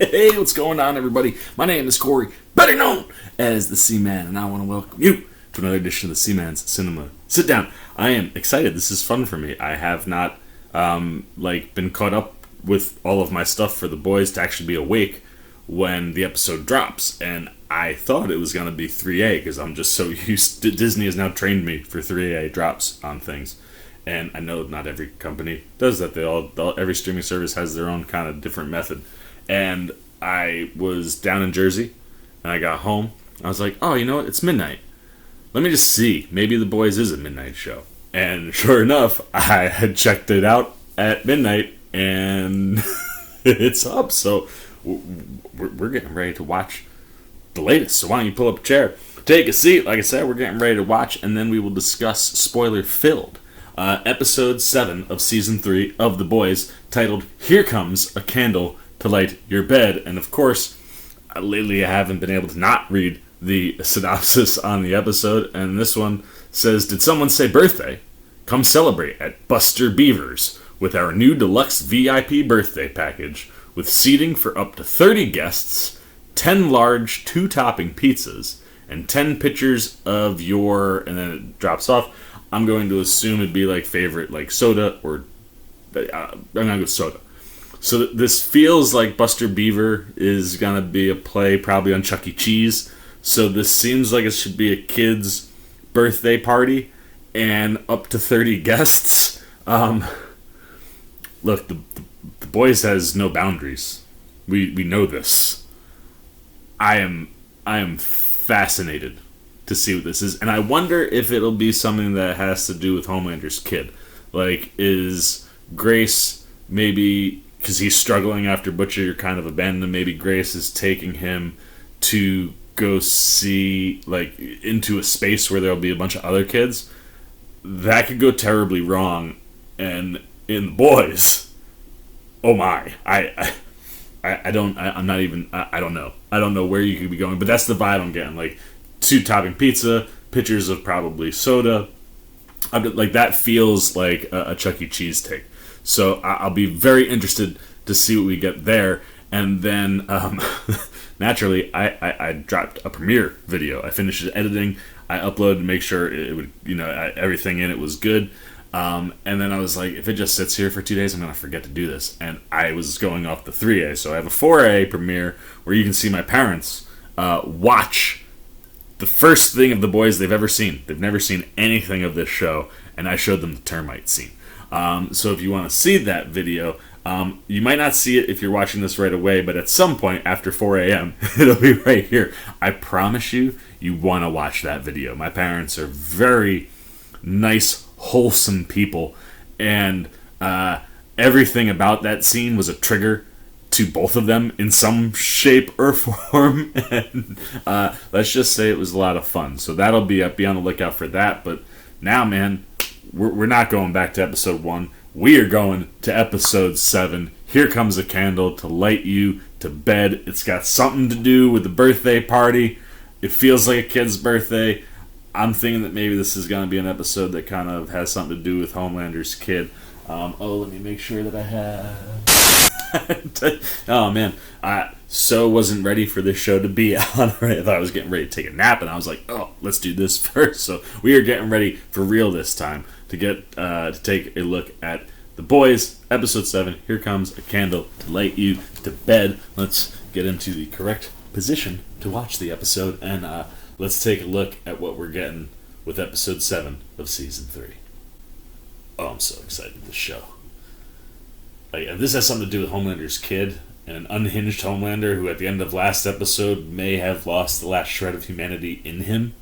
Hey, what's going on, everybody? My name is Corey, better known as the Seaman, and I want to welcome you to another edition of the Seaman's Cinema. Sit down. I am excited. This is fun for me. I have not been caught up with all of my stuff for the boys to actually be awake when the episode drops, and I thought it was going to be 3A because I'm just so used to Disney has now trained me for 3A drops on things. And I know not every company does that. Every streaming service has their own kind of different method. And I was down in Jersey, and I got home. I was like, oh, you know what? It's midnight. Let me just see. Maybe The Boys is a midnight show. And sure enough, I had checked it out at midnight, and it's up. So we're getting ready to watch the latest. So why don't you pull up a chair, take a seat. Like I said, we're getting ready to watch, and then we will discuss spoiler-filled episode 7 of season 3 of The Boys, titled "Here Comes a Candle to Light Your Bed." And of course, lately I haven't been able to not read the synopsis on the episode, and this one says, "Did someone say birthday? Come celebrate at Buster Beaver's with our new deluxe VIP birthday package with seating for up to 30 guests, 10 large 2-topping pizzas, and 10 pitchers of your," and then it drops off. I'm going to assume it'd be like favorite, like soda, or I'm going to go soda. So this feels like Buster Beaver is going to be a play probably on Chuck E. Cheese. So this seems like it should be a kid's birthday party and up to 30 guests. Look, the Boys has no boundaries. We know this. I am fascinated to see what this is, and I wonder if it'll be something that has to do with Homelander's kid. Like, is Grace maybe, because he's struggling after Butcher kind of abandoned him, maybe Grace is taking him to go see, like, into a space where there'll be a bunch of other kids? That could go terribly wrong, and in The Boys, oh my, I don't know. I don't know where you could be going, but that's the vibe I'm getting. Like, 2-topping pizza, pitchers of probably soda. Like, that feels like a Chuck E. Cheese take. So I'll be very interested to see what we get there. And then, naturally, I dropped a premiere video. I finished editing. I uploaded to make sure it would, everything in it was good. And then I was like, if it just sits here for 2 days, I'm going to forget to do this. And I was going off the 3A. So I have a 4A premiere where you can see my parents watch the first thing of The Boys they've ever seen. They've never seen anything of this show, and I showed them the termite scene. So if you want to see that video, you might not see it if you're watching this right away, but at some point after 4 a.m., it'll be right here. I promise you want to watch that video. My parents are very nice, wholesome people, and everything about that scene was a trigger to both of them in some shape or form, and let's just say it was a lot of fun. So that'll be on the lookout for that. But now, man, we're not going back to episode 1. We are going to episode 7. Here Comes a Candle to Light You to Bed. It's got something to do with the birthday party. It feels like a kid's birthday. I'm thinking that maybe this is going to be an episode that kind of has something to do with Homelander's kid. Let me make sure that I have... Oh man, I so wasn't ready for this show to be on. I thought I was getting ready to take a nap, and I was like, oh, let's do this first. So we are getting ready for real this time to get to take a look at The Boys, episode 7. Here Comes a Candle to Light You to Bed. Let's get into the correct position to watch the episode, and let's take a look at what we're getting with episode 7 of season 3. Oh, I'm so excited for this show. Like, if this has something to do with Homelander's kid and an unhinged Homelander who at the end of last episode may have lost the last shred of humanity in him.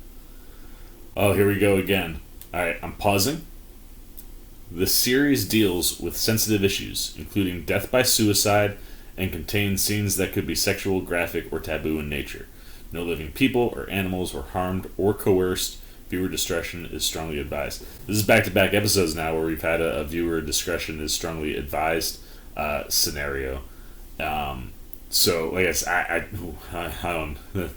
Oh, here we go again. Alright, I'm pausing. The series deals with sensitive issues, including death by suicide, and contains scenes that could be sexual, graphic, or taboo in nature. No living people or animals were harmed or coerced. Viewer discretion is strongly advised. This is back-to-back episodes now where we've had a viewer discretion is strongly advised scenario. So, I guess I don't... It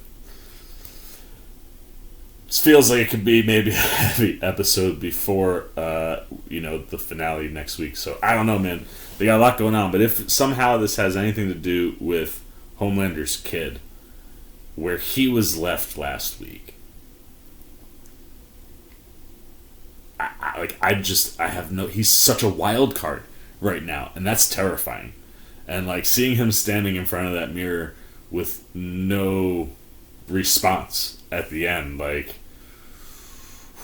feels like it could be maybe a heavy episode before, the finale next week. So, I don't know, man. They got a lot going on. But if somehow this has anything to do with Homelander's kid, where he was left last week. He's such a wild card right now, and that's terrifying. And like seeing him standing in front of that mirror with no response at the end, like,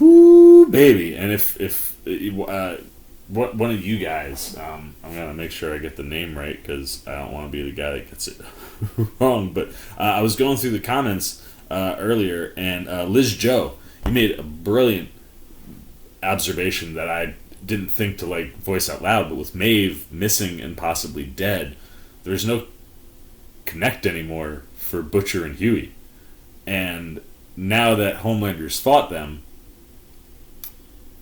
whoo, baby. And if one of you guys, I'm gonna make sure I get the name right because I don't want to be the guy that gets it wrong. But I was going through the comments earlier, and Liz Joe, you made a brilliant observation that I didn't think to like voice out loud. But with Maeve missing and possibly dead, there's no connect anymore for Butcher and Huey. And now that Homelander's fought them,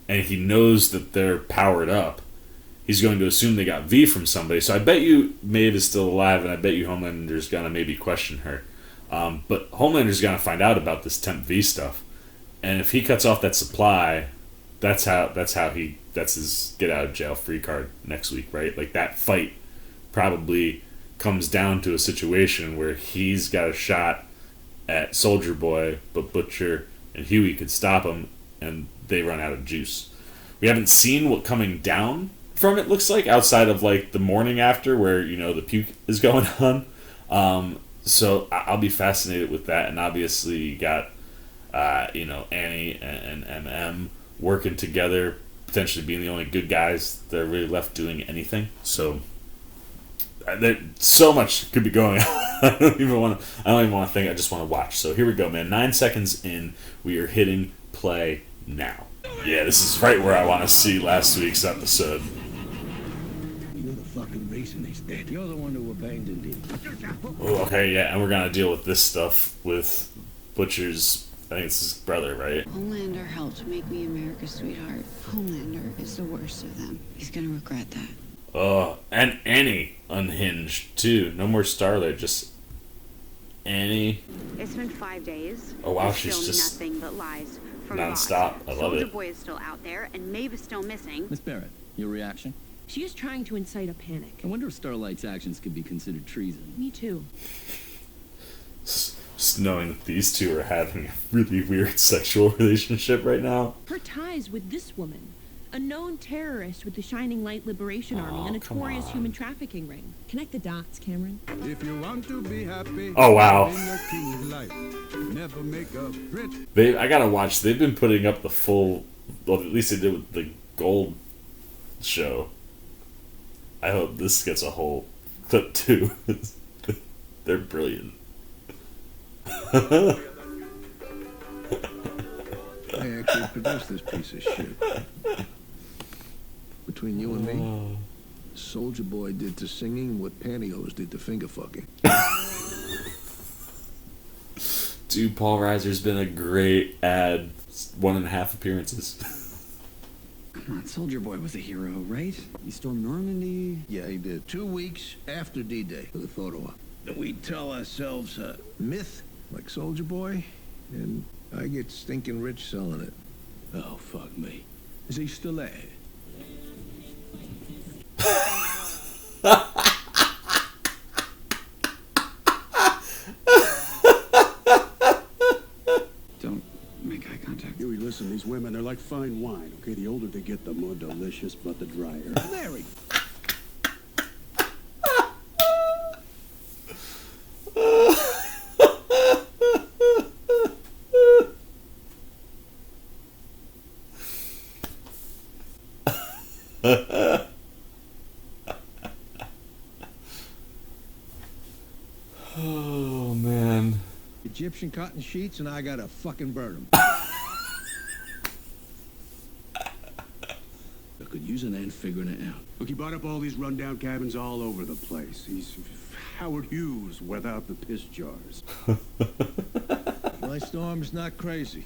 and he knows that they're powered up, he's going to assume they got V from somebody. So I bet you Maeve is still alive, and I bet you Homelander's gonna maybe question her. But Homelander's gonna find out about this Temp V stuff, and if he cuts off that supply, that's his get out of jail free card next week, right? Like that fight probably comes down to a situation where he's got a shot at Soldier Boy, but Butcher and Huey could stop him, and they run out of juice. We haven't seen what coming down from it looks like outside of like the morning after where, you know, the puke is going on. So I'll be fascinated with that. And obviously you got, Annie and MM working together, potentially being the only good guys that are really left doing anything. So so much could be going on. I don't even want to think. I just want to watch. So here we go, man. 9 seconds in, we are hitting play now. Yeah, this is right where I want to see last week's episode. You're the fucking reason he's dead. You're the one who abandoned him. Oh, okay, yeah, and we're gonna deal with this stuff with Butcher's. I think it's his brother, right? Homelander helped make me America's sweetheart. Homelander is the worst of them. He's gonna regret that. Oh, and Annie unhinged too. No more Starlight, just Annie. It's been 5 days. Oh wow, There's she's still just nothing but lies from non-stop. Ross. I love Soldier it. Boy is still out there, and Maeve is still missing. Miss Barrett, your reaction? She is trying to incite a panic. I wonder if Starlight's actions could be considered treason. Me too. Just knowing that these two are having a really weird sexual relationship right now. Her ties with this woman, a known terrorist with the Shining Light Liberation Army, a notorious human trafficking ring. Connect the dots, Cameron. If you want to be happy, Oh wow. never make a print. I gotta watch. They've been putting up the full. Well, at least they did with the Gold show. I hope this gets a whole clip too. They're brilliant. I actually produced this piece of shit. Between you and me, Soldier Boy did to singing what Pantyhose did to finger fucking. Dude, Paul Reiser's been a great ad. 1.5 appearances. Come on, Soldier Boy was a hero, right? He stormed Normandy. Yeah, he did. 2 weeks after D-Day. Put a photo up. We tell ourselves a myth like Soldier Boy, and I get stinking rich selling it. Oh, fuck me. Is he still there? Don't make eye contact. Huey, listen, these women, they're like fine wine, okay? The older they get, the more delicious, but the drier. Mary. Oh man. Egyptian cotton sheets, and I gotta fucking burn them. I could use an end figuring it out. Look, he bought up all these rundown cabins all over the place. He's Howard Hughes without the piss jars. My Storm's not crazy.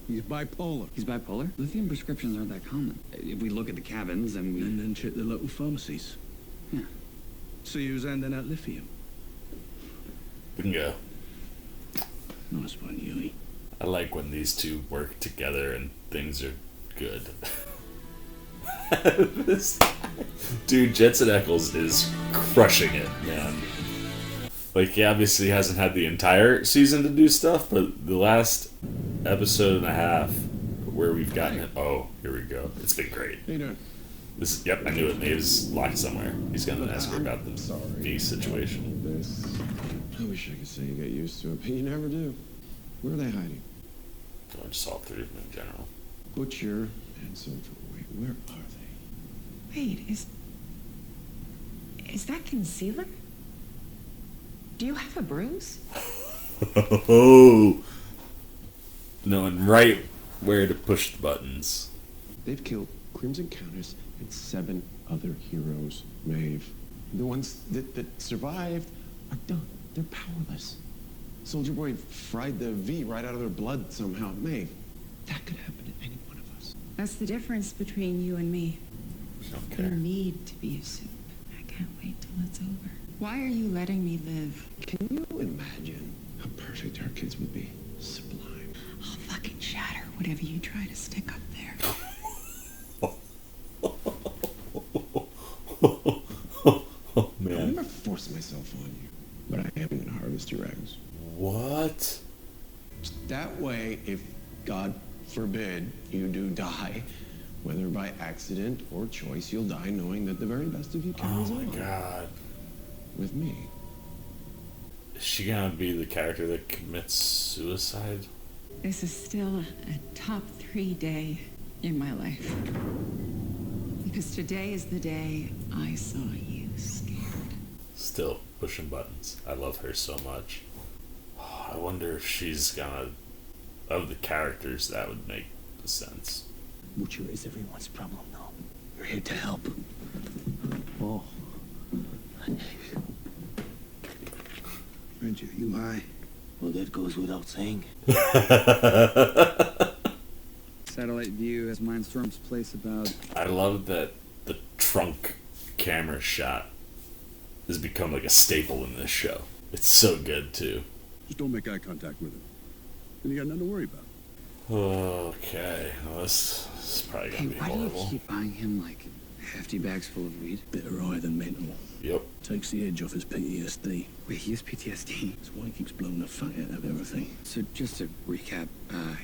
He's bipolar. He's bipolar? Lithium prescriptions aren't that common. If we look at the cabins and we... And then check the local pharmacies. Yeah. See who's handing out lithium. We can go. Nice one, Huey. I like when these two work together and things are good. Dude, Jensen Ackles is crushing it, man. Like, he obviously hasn't had the entire season to do stuff, but the last episode and a half where we've gotten it. Oh, here we go. It's been great. How you doing? Yep, I knew it. Maeve's locked somewhere. He's gonna ask her about the V situation. This. I wish I could say you get used to it, but you never do. Where are they hiding? I just all three of them in general. Butcher and Silver. Wait, where are they? Wait, is that concealer? Do you have a bruise? Oh, knowing right where to push the buttons. They've killed Crimson Countess and 7 other heroes, Maeve. The ones that survived are done. They're powerless. Soldier Boy fried the V right out of their blood somehow. Maeve, that could happen to any one of us. That's the difference between you and me. I don't You care. need to be a soup. I can't wait till it's over. Why are you letting me live? Can you imagine how perfect our kids would be? Sublime. I'll fucking shatter whatever you try to stick up there. Oh, I'll man. never force myself on you, but I am gonna harvest your eggs. What? That way, if God forbid you do die, whether by accident or choice, you'll die knowing that the very best of you Oh carries my on god. with me. Is she gonna be the character that commits suicide? This is still a top 3 day in my life. Because today is the day I saw you scared. Still pushing buttons. I love her so much. I wonder if she's gonna... Of the characters, that would make sense. Butcher is everyone's problem now. We're here to help. Oh. Reggie, you high? Well, that goes without saying. Satellite view has Mindstorm's place about... I love that the trunk camera shot has become like a staple in this show. It's so good, too. Just don't make eye contact with him. Then you got nothing to worry about. Okay, well, this is probably Hey, gonna be why do you horrible. keep buying him, like, hefty bags full of weed? Better eye than mental. Yep. Takes the edge off his PTSD. Wait, he has PTSD. That's why he keeps blowing the fuck out of everything. So just to recap,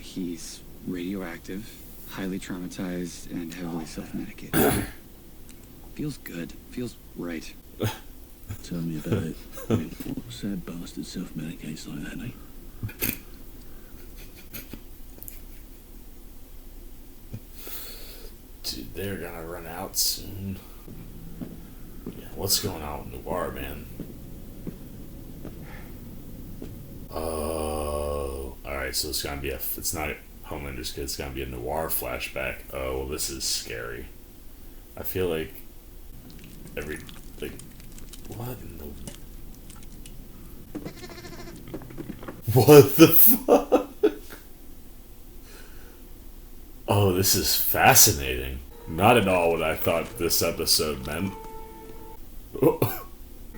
he's radioactive, highly traumatized, and heavily self-medicated. Feels good. Feels right. Tell me about it. I mean, what sad bastard self-medicates like that, eh? Dude, they're gonna run out soon. Yeah, what's going on with Noir, man? Oh, alright, so it's gonna be it's not Homelander's kid, it's gonna be a Noir flashback. Oh, well, this is scary. I feel like what in the... What the fuck? Oh, this is fascinating. Not at all what I thought this episode meant.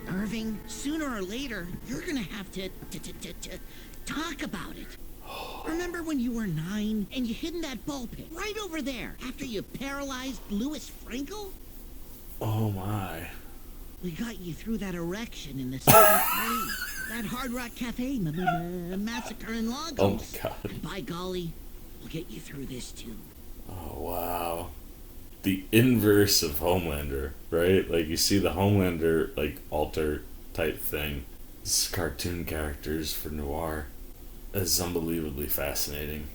Irving, sooner or later, you're gonna have to talk about it. Remember when you were 9 and you hid in that ball pit right over there after you paralyzed Louis Frankel? Oh my. We got you through that erection in the 7th grade. That Hard Rock Cafe massacre in Lagos. Oh my god. And by golly, we'll get you through this too. Oh wow. The inverse of Homelander, right? Like you see the Homelander like alter type thing. This is cartoon characters for Noir. It's unbelievably fascinating.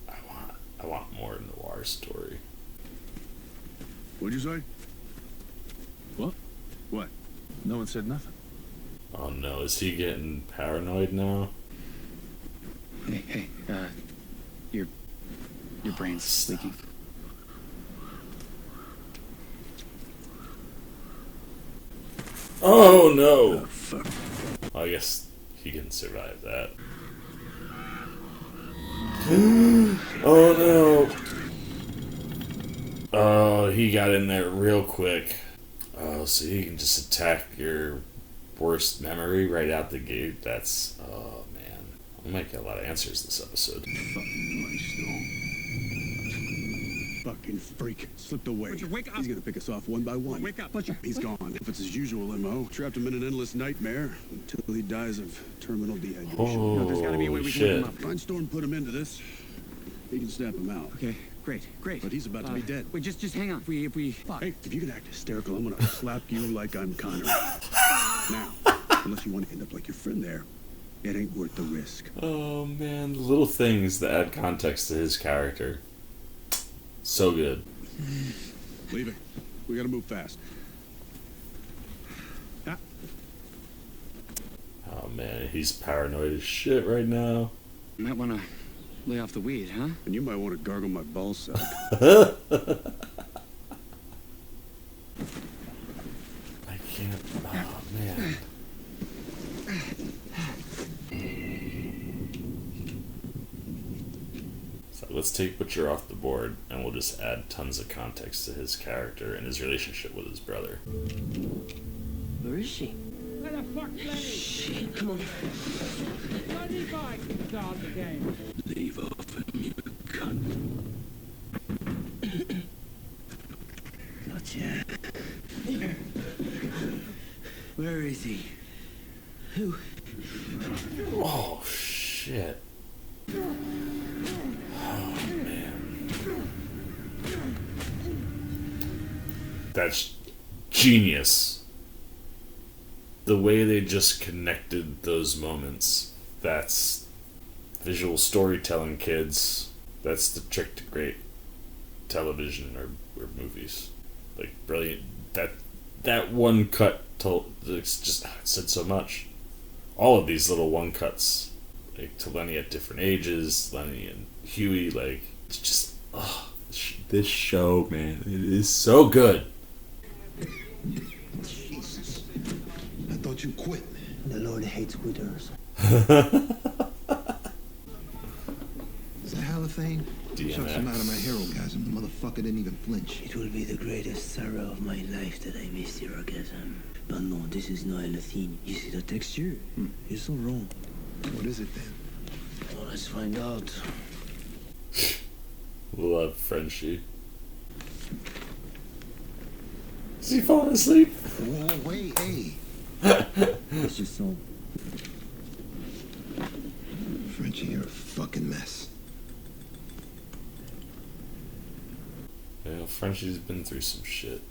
I want more Noir's story. What'd you say? What? What? No one said nothing. Oh no, is he getting paranoid now? Hey, your brain's leaking. Oh no! Oh, fuck. Well, I guess he can survive that. Oh no! Oh, he got in there real quick. Oh, so he can just attack your worst memory right out the gate? That's... Oh, man. We might get a lot of answers this episode. Fucking nice, fucking freak. Slipped away. Butcher, wake up. He's gonna pick us off one by one. Wake up, Butcher. He's gone. If it's his usual MO, trapped him in an endless nightmare until he dies of terminal dehydration. Oh, There's gotta be a way we can shit. wake him up. Mindstorm put him into this. He can snap him out. Okay, great. But he's about to be dead. Wait, just hang on. If we fuck. Hey, if you can act hysterical, I'm gonna slap you like I'm Connery. Now, unless you want to end up like your friend there, it ain't worth the risk. Oh man, the little things that add context to his character. So good. Leave it. We gotta move fast. Ah. Oh man, he's paranoid as shit right now. You might want to lay off the weed, huh? And you might want to gargle my ball sack. I can't. Oh man. So let's take Butcher off the board, and we'll just add tons of context to his character and his relationship with his brother. Where is she? Where the fuck's Lenny? Shit, come on. Bloody bike start the game. Leave off him, you cunt. Gotcha. Where is he? Who? Oh shit. Oh man. That's genius. The way they just connected those moments. That's visual storytelling, kids. That's the trick to great television or movies. Like, brilliant. That one cut told, it's just, it said so much. All of these little one cuts, like to Lenny at different ages, Lenny and Huey, like, it's just, this show, man, it is so good. Jesus. I thought you quit. The Lord hates quitters. Is that halothane? Chucks him out of my herogasm. The motherfucker didn't even flinch. It will be the greatest sorrow of my life that I missed your orgasm. But no, this is not anything. You see the texture? You're so wrong. What is it then? Well, let's find out. Love Frenchie. Is he falling asleep? Whoa, wait, hey. It's just so. Frenchie, you're a fucking mess. Yeah, Frenchie's been through some shit.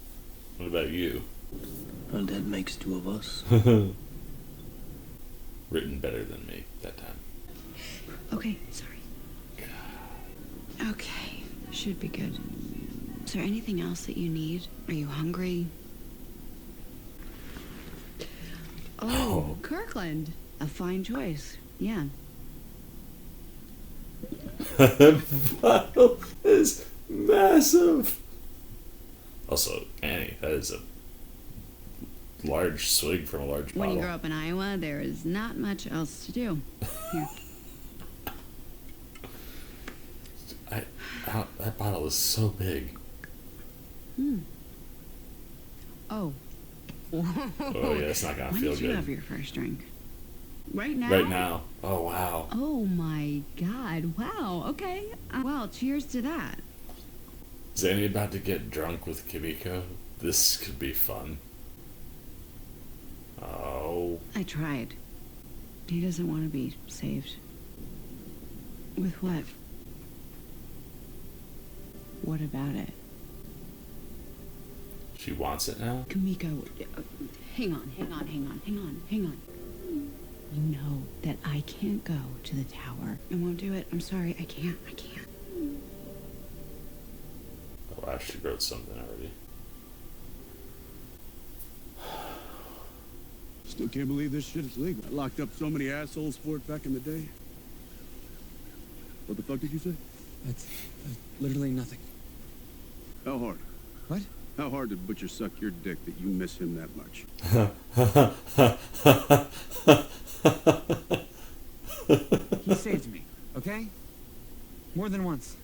What about you? Well, that makes two of us. Written better than me that time. Okay, sorry. Okay, should be good. Is there anything else that you need? Are you hungry? Oh, Kirkland. A fine choice. Yeah. That bottle is massive. Also, Annie, that is a large swig from a large bottle. When you grow up in Iowa, there is not much else to do. Here. That bottle is so big. Oh. Oh yeah, it's not gonna When feel did you good. have your first drink? Right now? Right now. Oh wow. Oh my God. Wow. Okay. Well, cheers to that. Is Annie about to get drunk with Kimiko? This could be fun. Oh. I tried. He doesn't want to be saved. With what? What about it? She wants it now? Kimiko, hang on. You know that I can't go to the tower. I won't do it. I'm sorry. I can't. Oh, I actually wrote something already. Still can't believe this shit is legal. I locked up so many assholes for it back in the day. What the fuck did you say? That's literally nothing. How hard? What? How hard did Butcher suck your dick that you miss him that much? He saved me, okay? More than once.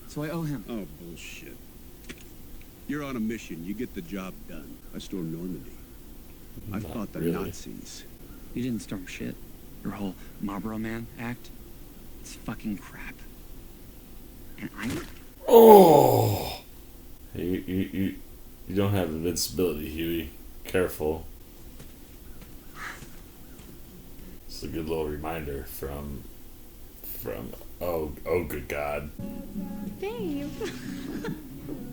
So I owe him. Oh, bullshit. You're on a mission. You get the job done. I stormed Normandy. I Not fought the really. Nazis. You didn't storm shit. Your whole Marlboro Man act, it's fucking crap. And I'm Oh! You don't have invincibility, Huey. Careful. It's a good little reminder from oh good God. Babe. Why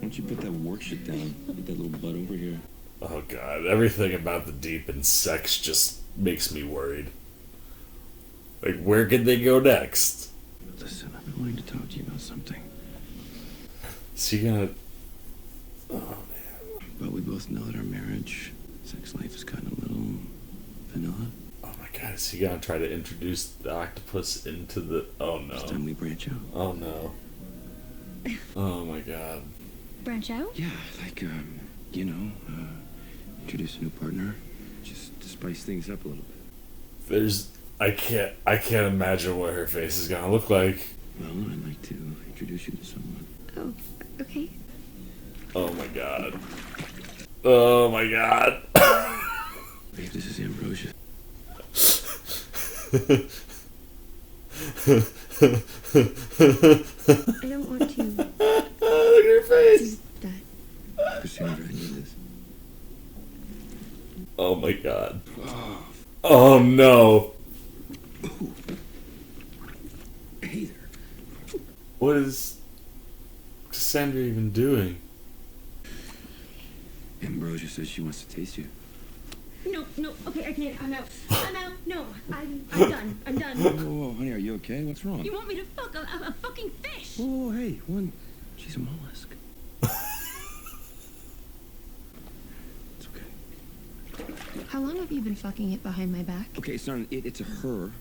don't you put that work shit down? Get that little butt over here. Oh God, everything about the deep and sex just makes me worried. Like, where could they go next? Listen, I've been wanting to talk to you about something. Is he gonna... Oh man. But we both know that our marriage, sex life is kind of a little vanilla. Oh my God, is he gonna try to introduce the octopus into the... Oh no. It's time we branch out. Oh no. Oh my God. Branch out? Yeah, like, introduce a new partner. Just to spice things up a little bit. I can't imagine what her face is gonna look like. Well, I'd like to introduce you to someone. Oh, okay. Oh my God. Oh my God. Babe, this is Ambrosia. I don't want to. Look at her face. Do that. Cassandra, I need this. Oh my God. Oh no. Hey there. What is Cassandra even doing? Ambrosia says she wants to taste you. No, okay, I can't. I'm out. No, I'm done. I'm done. Whoa, honey, are you okay? What's wrong? You want me to fuck a fucking fish? Oh, hey, one. She's a mollusk. It's okay. How long have you been fucking it behind my back? Okay, it's not an it, it's a her.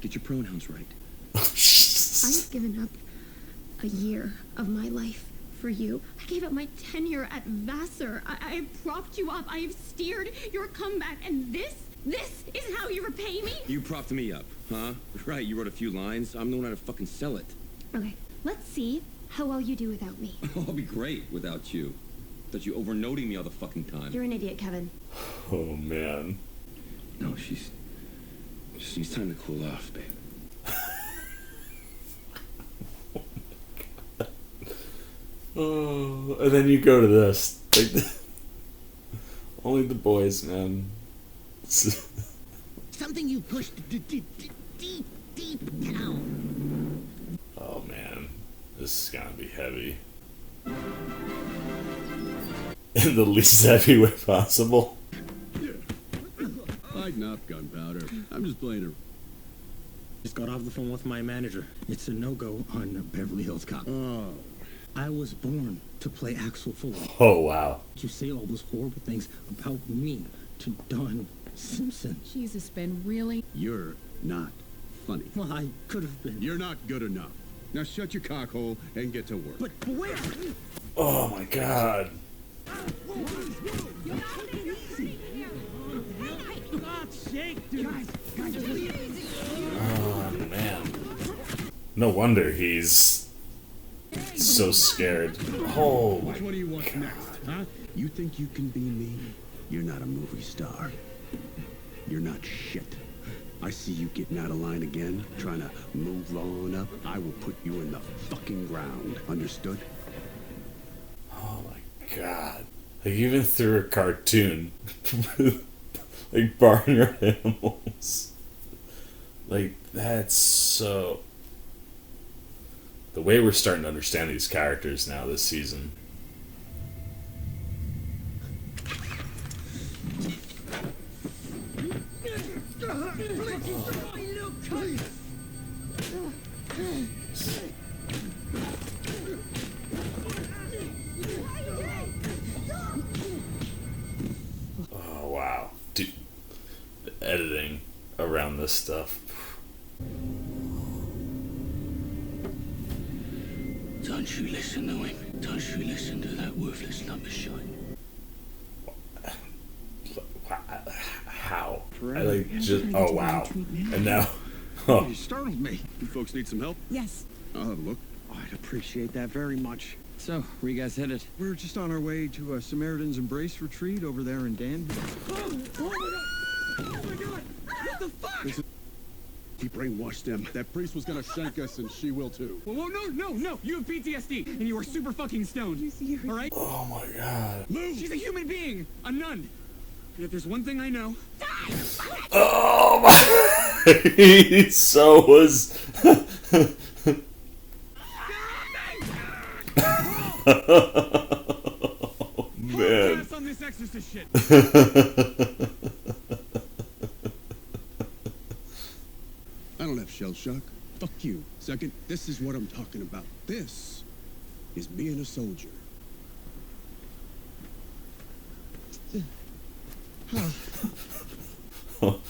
Get your pronouns right. I've given up a year of my life for you. I gave up my tenure at Vassar. I have propped you up. I have steered your comeback. And this is how you repay me? You propped me up, huh? Right, you wrote a few lines. I'm the one how to fucking sell it. Okay, let's see how well you do without me. I'll be great without you. That you overnoting me all the fucking time. You're an idiot, Kevin. Oh man. No, she's just needs time to cool off, babe. Oh, and then you go to this. Like, only the boys, man. Something you pushed deep down. Oh man, this is gonna be heavy. In the least heavy way possible. Lighten up, gunpowder. I'm just playing a... Just got off the phone with my manager. It's a no-go on Beverly Hills Cop. Oh. I was born to play Axel Foley. Oh wow. You say all those horrible things about me to Don Simpson. Jesus, Ben, really? You're not funny. Well, I could have been. You're not good enough. Now shut your cockhole and get to work. But where? Oh my God. God's sake, dude. Oh man. No wonder he's so scared. Oh Which one do you want next, huh? You think you can be me? You're not a movie star. You're not shit. I see you getting out of line again, trying to move long enough. I will put you in the fucking ground. Understood? Oh my God. Like, even through a cartoon. Like barnyard animals. Like, that's so... The way we're starting to understand these characters now this season. Oh wow. Dude, the editing around this stuff. Don't you listen to him. Don't you listen to that worthless lumbershine. How? I like just... Oh wow. And now... Oh. You startled me. You folks need some help? Yes. I'll have a look. I'd appreciate that very much. So, where you guys headed? We're just on our way to a Samaritan's Embrace retreat over there in Danville. Oh my god! Oh my god! What the fuck? He brainwashed them. That priest was gonna shank us, and she will too. Whoa, no! You have PTSD, and you are super fucking stoned. All right? Oh my god. Move! She's a human being, a nun. And if there's one thing I know, Oh my! He so was. Oh, man. pass on this exorcist shit. I don't have shell shock. Fuck you. Second, this is what I'm talking about. This is being a soldier. Oh,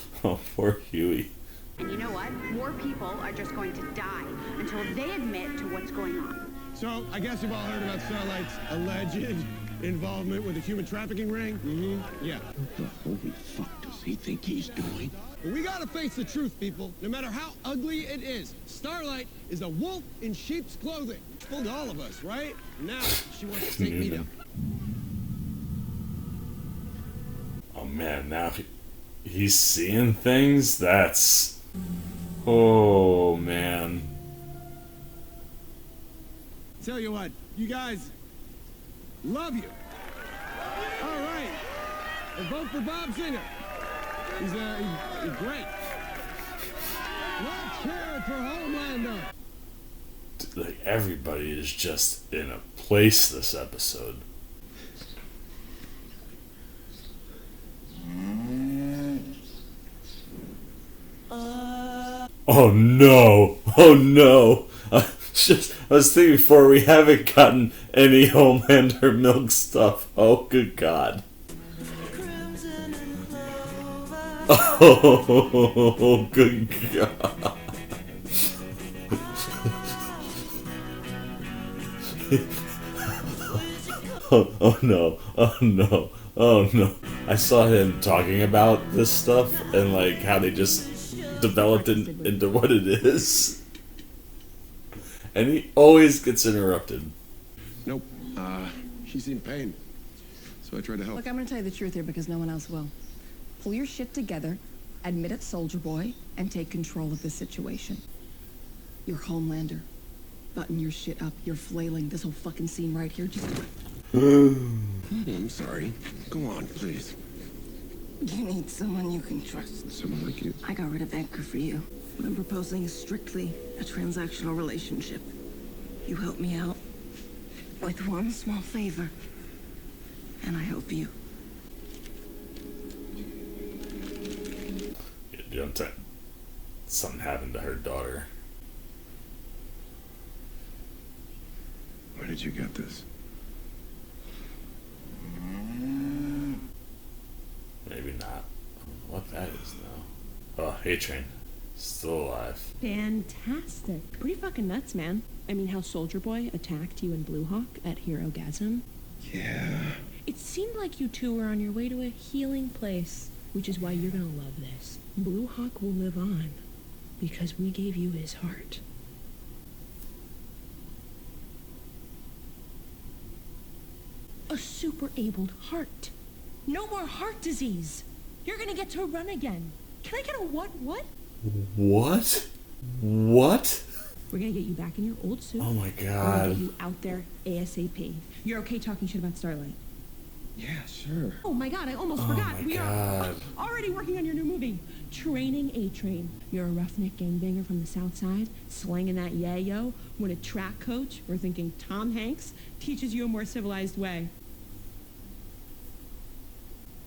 poor Huey. And you know what? More people are just going to die until they admit to what's going on. So, I guess you've all heard about Starlight's alleged involvement with the human trafficking ring? Mm-hmm. Yeah. What the holy fuck does he think he's doing? We gotta face the truth, people. No matter how ugly it is, Starlight is a wolf in sheep's clothing. Fooled all of us, right? Now, she wants to take me down. Oh man, now he's seeing things? That's... Oh man. Tell you what, you guys, love you. All right. And vote for Bob Singer. He's great. Let's hear it for Homelander. Like, everybody is just in a place this episode. Oh no! Oh no! I was thinking before, we haven't gotten any Homelander milk stuff. Oh, good God. Oh, good God. Oh no. Oh no. Oh no. I saw him talking about this stuff and like how they just developed it into what it is. And he always gets interrupted. Nope. She's in pain. So I tried to help. Look, I'm gonna tell you the truth here because no one else will. Pull your shit together, admit it, Soldier Boy, and take control of the situation. You're Homelander. Button your shit up. You're flailing. This whole fucking scene right here. Just... I'm sorry. Go on, please. You need someone you can trust. Someone like you. I got rid of Edgar for you. What I'm proposing is strictly a transactional relationship. You help me out with one small favor, and I help you. You know, something happened to her daughter. Where did you get this? Maybe not. What that is now. Oh, A-Train. Still alive. Fantastic. Pretty fucking nuts, man. I mean, how Soldier Boy attacked you and Blue Hawk at Hero Gasm. Yeah. It seemed like you two were on your way to a healing place, which is why you're gonna love this. Blue Hawk will live on because we gave you his heart. A super-abled heart. No more heart disease. You're gonna get to run again. Can I get a what? What? What? We're gonna get you back in your old suit. Oh my We're gonna God. get you out there ASAP. You're okay talking shit about Starlight? Yeah, sure. Oh my God, I almost forgot. We are already working on your new movie, Training A-Train. You're a roughneck gangbanger from the South Side, slanging that yayo, when a track coach, we're thinking Tom Hanks, teaches you a more civilized way.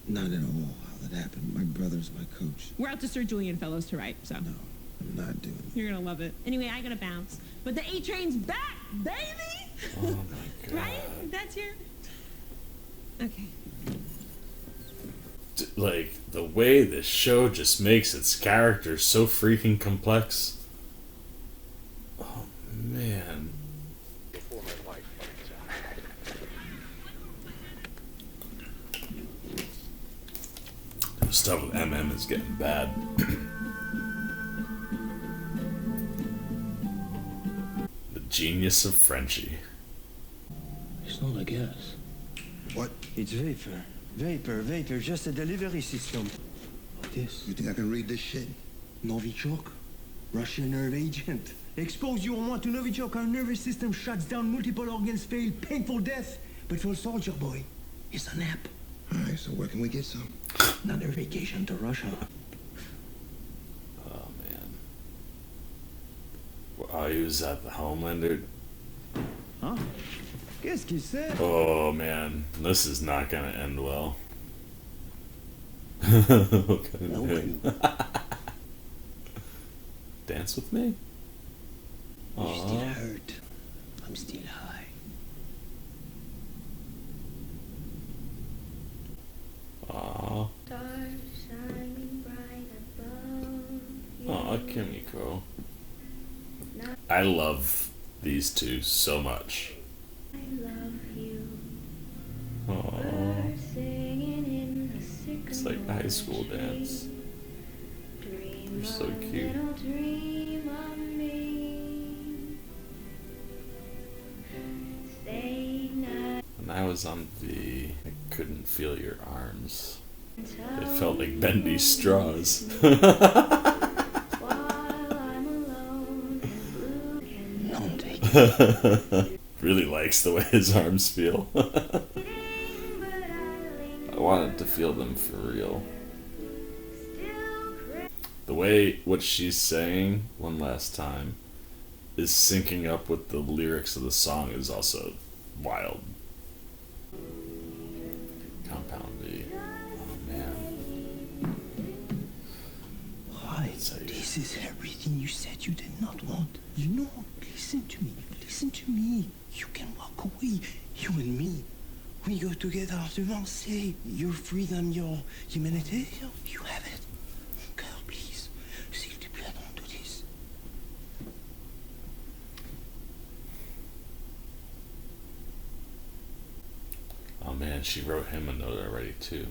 Not at all how that happened. My brother's my coach. We're out to Sir Julian Fellows to write, so. No, I'm not doing it. You're gonna love it. Anyway, I gotta bounce. But the A-Train's back, baby! Oh my God. Right? That's your... Okay. Like, the way this show just makes its characters so freaking complex. Oh, man. The stuff with MM is getting bad. The genius of Frenchie. It's not a gas. What? It's vapor. Vapor. Just a delivery system. Like this. You think I can read this shit? Novichok? Russian nerve agent. Expose you on one to Novichok, our nervous system shuts down, multiple organs fail, painful death. But for Soldier Boy, it's a nap. All right, so where can we get some? Another vacation to Russia. Oh man. Oh, he was at the Homelander. Huh? Qu'est-ce qu'il sait? Oh man, this is not gonna end well. What kind of name? Dance with me? You still hurt. I'm still high. Aww. Aw, Kimiko. I love these two so much. Aww. It's like a high school dance. They're so cute. When I was on V, I couldn't feel your arms. They felt like bendy straws. Really likes the way his arms feel. I wanted to feel them for real. The way what she's saying one last time is syncing up with the lyrics of the song is also wild. Compound V. Oh man. Why? This is everything you said you did not want. You know, listen to me. Listen to me. You can walk away. You and me. We go together to Marseille. Your freedom, your humanity, you have it. Girl, please. S'il te plaît, don't do this. Oh man, she wrote him a note already too.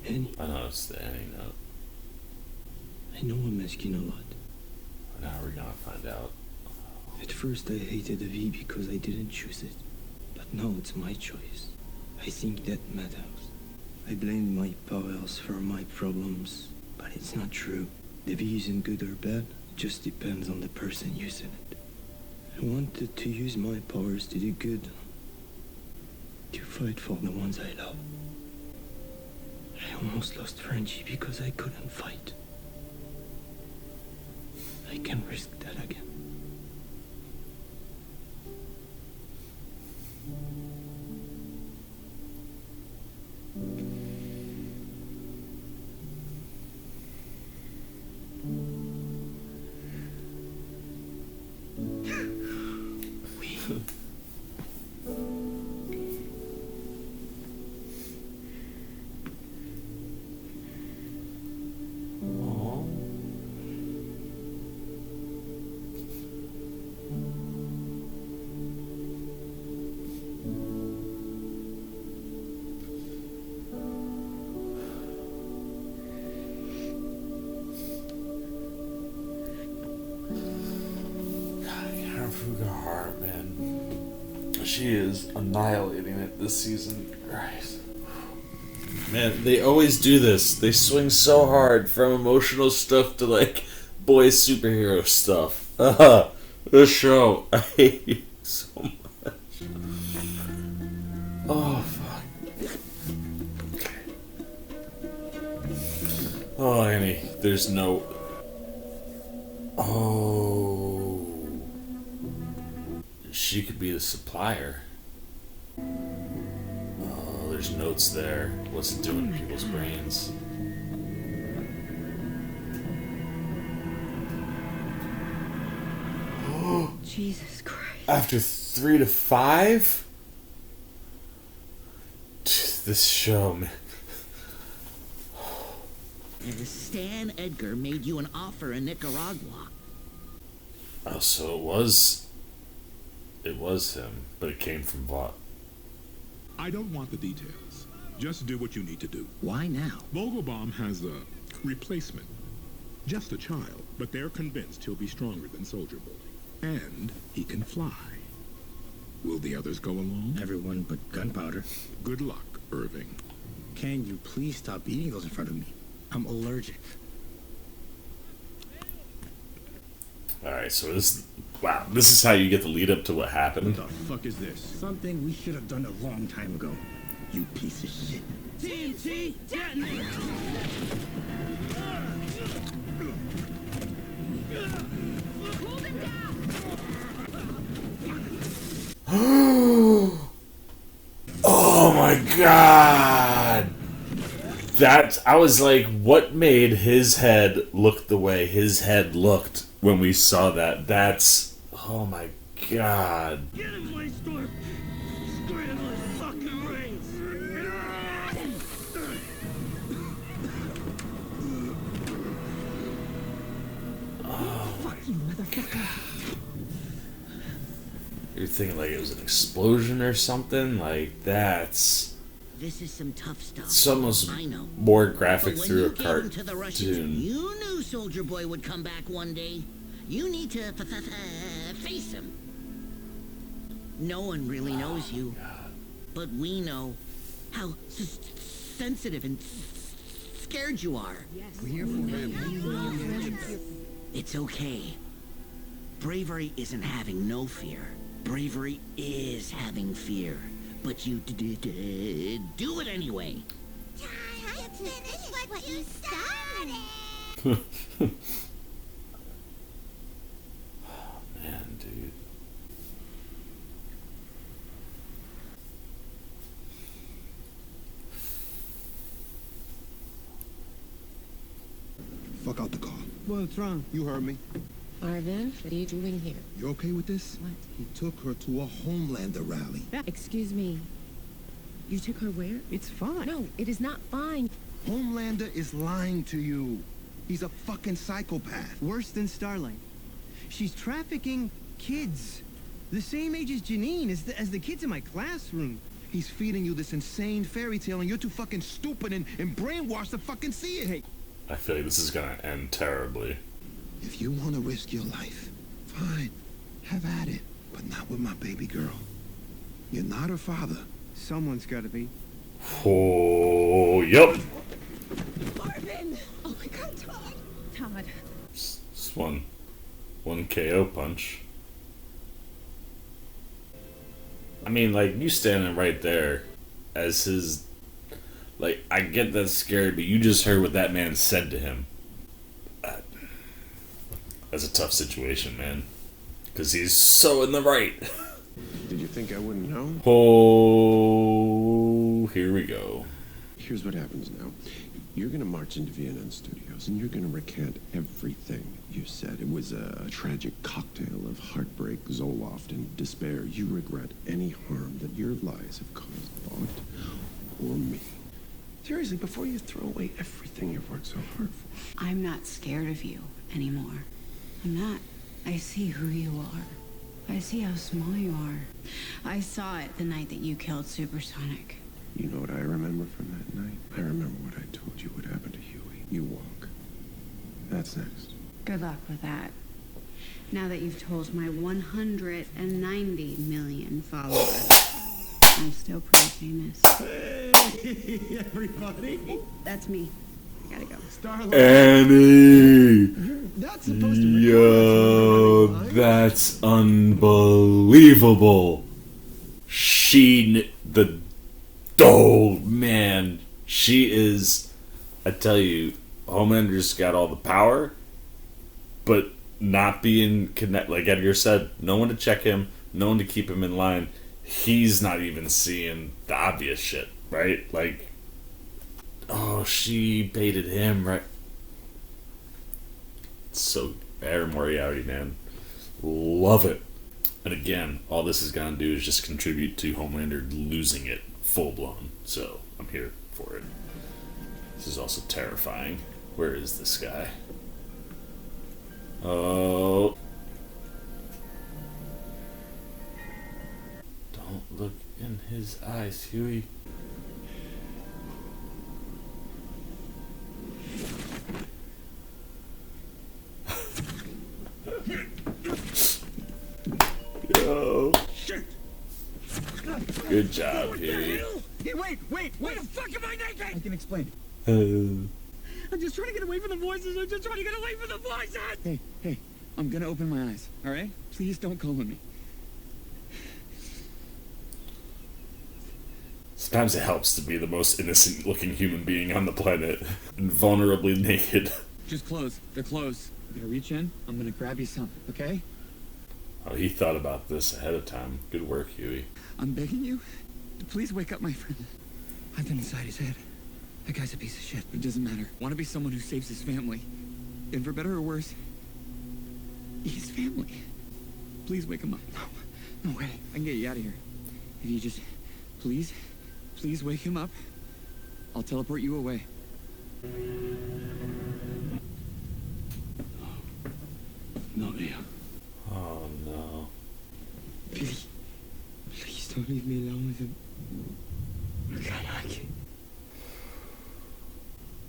Annie. I know it's the Annie note. I know I'm asking a lot. Now we're gonna find out. At first I hated the V because I didn't choose it. But now it's my choice. I think that matters. I blame my powers for my problems, but it's not true. The V isn't good or bad, it just depends on the person using it. I wanted to use my powers to do good. To fight for the ones I love. I almost lost Frenchie because I couldn't fight. I can risk that again. She is annihilating it this season. Christ. Man, they always do this. They swing so hard from emotional stuff to like boy superhero stuff. This show, I hate you so much. Oh fuck. Okay. Oh Annie, there's no. Oh. She could be the supplier. Oh, there's notes there. What's it doing in people's brains? Jesus Christ. After 3 to 5? This show, man. And Stan Edgar made you an offer in Nicaragua. Oh, so it was him, but it came from Vought. I don't want the details. Just do what you need to do. Why now? Vogelbaum has a replacement. Just a child, but they're convinced he'll be stronger than Soldier Boy. And he can fly. Will the others go along? Everyone but Gunpowder. Good luck, Irving. Can you please stop eating those in front of me? I'm allergic. Alright, so this... Wow, this is how you get the lead up to what happened. What the fuck is this? Something we should have done a long time ago. You piece of shit. TNT detonate! Hold him down! Oh my god! I was like, what made his head look the way his head looked when we saw that? That's... Oh my god. Get him, Waystorm! Scramble his fucking brains! Fuck you, motherfucker. You're thinking like it was an explosion or something? Like, that's... This is some tough stuff. It's almost I know. more graphic But when through you a gave him to the Russians, cartoon. you knew Soldier Boy would come back one day. You need to face him. No one really knows you, but we know how sensitive and scared you are. We're here for him. It's okay. Bravery isn't having no fear. Bravery is having fear. But you do it anyway. Finish what you started. Man, dude. Fuck out the car. What's wrong? You heard me. Arvin, what are you doing here? You okay with this? What? He took her to a Homelander rally. Excuse me. You took her where? It's fine. No, it is not fine. Homelander is lying to you. He's a fucking psychopath. Worse than Starlight. She's trafficking kids. The same age as Janine, as the kids in my classroom. He's feeding you this insane fairy tale and you're too fucking stupid and brainwashed to fucking see it. Hey, I feel like this is gonna end terribly. if you want to risk your life, fine. Have at it. But not with my baby girl. You're not her father. Someone's gotta be. Oh, yup. Marvin! Oh my god, Todd. Todd. Just one KO punch. I mean, like, you standing right there as his... Like, I get that's scary, but you just heard what that man said to him. That's a tough situation, man. Because he's so in the right. Did you think I wouldn't know? Oh, here we go. Here's what happens now. You're gonna march into VNN Studios, and you're gonna recant everything you said. It was a tragic cocktail of heartbreak, Zoloft, and despair. You regret any harm that your lies have caused Vought or me. Seriously, before you throw away everything you've worked so hard for. I'm not scared of you anymore. I'm not. I see who you are. I see how small you are. I saw it the night that you killed Supersonic. You know what I remember from that night? I remember what I told you would happen to Huey. You walk. That's next. Good luck with that. Now that you've told my 190 million followers, I'm still pretty famous. Hey, everybody. That's me. I gotta go. Starlight. Annie! Not supposed to Yo, that's unbelievable. Oh, man. She is, I tell you, Homelander's got all the power, but not being connected. Like Edgar said, no one to check him, no one to keep him in line. He's not even seeing the obvious shit, right? Like, oh, she baited him, right? So, Air Moriarty, man. Love it. And again, all this is going to do is just contribute to Homelander losing it full blown. So, I'm here for it. This is also terrifying. Where is this guy? Oh. Don't look in his eyes, Huey. Yo. Shit. Good job, Huey. Hey, wait, the fuck am I naked? I can explain. I'm just trying to get away from the voices. I'm just trying to get away from the voices. Hey, I'm gonna open my eyes, all right? Please don't call on me. Sometimes it helps to be the most innocent looking human being on the planet and vulnerably naked. Just close. They're closed. I'm gonna reach in. I'm gonna grab you some, okay? Oh, he thought about this ahead of time. Good work, Huey. I'm begging you to please wake up my friend. I've been inside his head. That guy's a piece of shit. It doesn't matter. Want to be someone who saves his family. And for better or worse, his family. Please wake him up. No way. I can get you out of here. If you just, please wake him up. I'll teleport you away. Not here. Oh, no. Billy, please don't leave me alone with him. I can't hack it.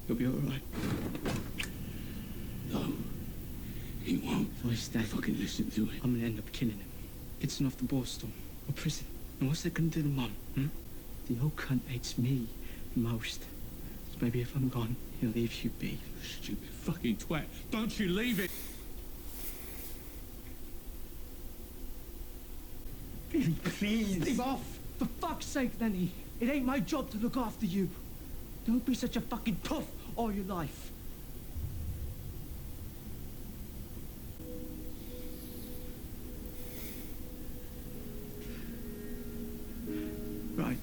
He'll be alright. No, he won't. If I stay fucking listen to him, I'm gonna end up killing him. It's off the ball storm or prison. And what's that gonna do to Mum? The old cunt hates me most. So maybe if I'm gone, he'll leave you be. You stupid fucking twat. Don't you leave it. Billy, please. Leave off. For fuck's sake, Lenny. It ain't my job to look after you. Don't be such a fucking tough all your life. Right.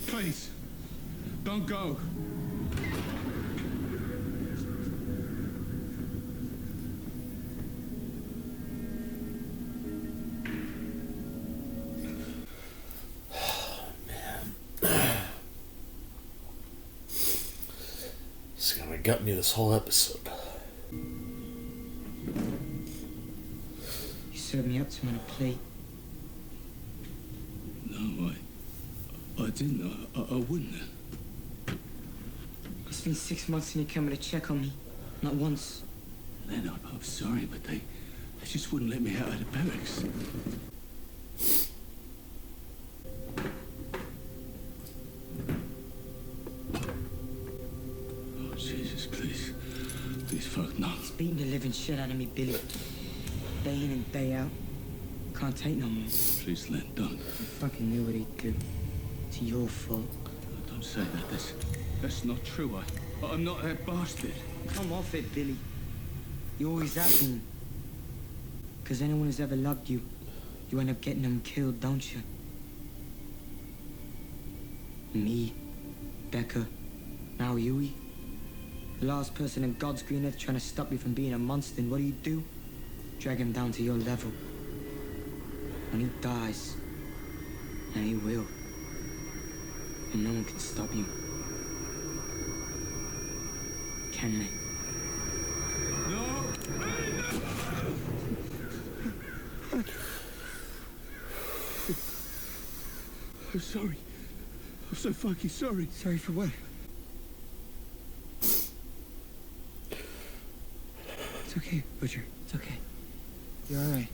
Please, don't go. It's gonna gut me this whole episode. You served me up to on a plate. No, I didn't. I wouldn't. It's been 6 months and you're coming to check on me. Not once. Leonard, I'm sorry, but they just wouldn't let me out of the barracks. Oh, Jesus, please. Please, fuck no. He's beating the living shit out of me, Billy. Day in and day out. Can't take no more. Please, Len, don't. I fucking knew what he'd do. It's your fault. Don't say that. That's not true. I'm not that bastard. Come off it, Billy. You always have been. Because anyone who's ever loved you, you end up getting them killed, don't you? Me, Becca, now Huey. The last person in God's green earth trying to stop you from being a monster, and what do? Drag him down to your level. When he dies, and he will, and no one can stop you. Can they? I'm sorry. I'm so fucking sorry. Sorry for what? It's okay, Butcher. It's okay. You're alright.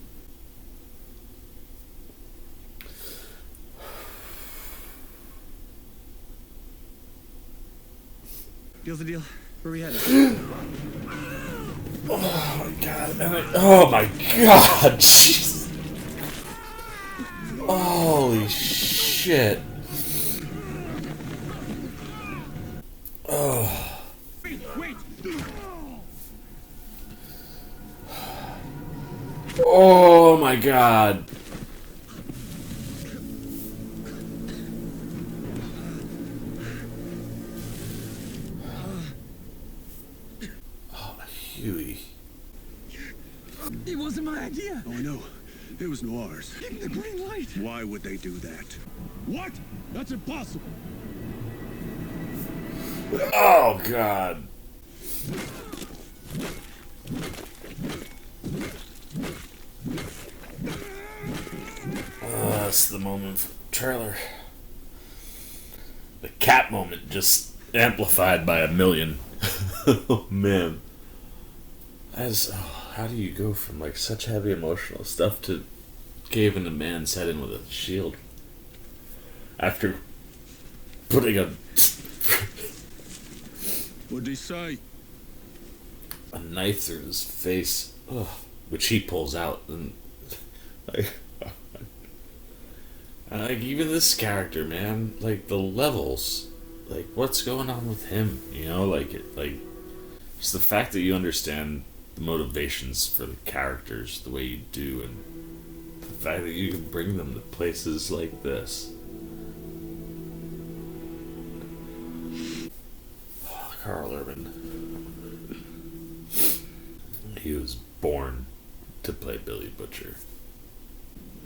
Deal's the deal. Where we headed? Oh my god. Oh my god. Jeez. Holy shit. Oh. Wait. Oh my god. Huey. It wasn't my idea. Oh, I know. It was Noir's. Give him the green light. Why would they do that? What? That's impossible. Oh god. That's the moment for the trailer. The cat moment just amplified by a million. Oh man. How do you go from like such heavy emotional stuff to caving a man's head in with a shield? After putting a What'd he say? knife through his face, which he pulls out, and like, like even this character, man, like the levels, like what's going on with him, you know, like just the fact that you understand the motivations for the characters the way you do, and the fact that you can bring them to places like this. Carl Urban. He was born to play Billy Butcher.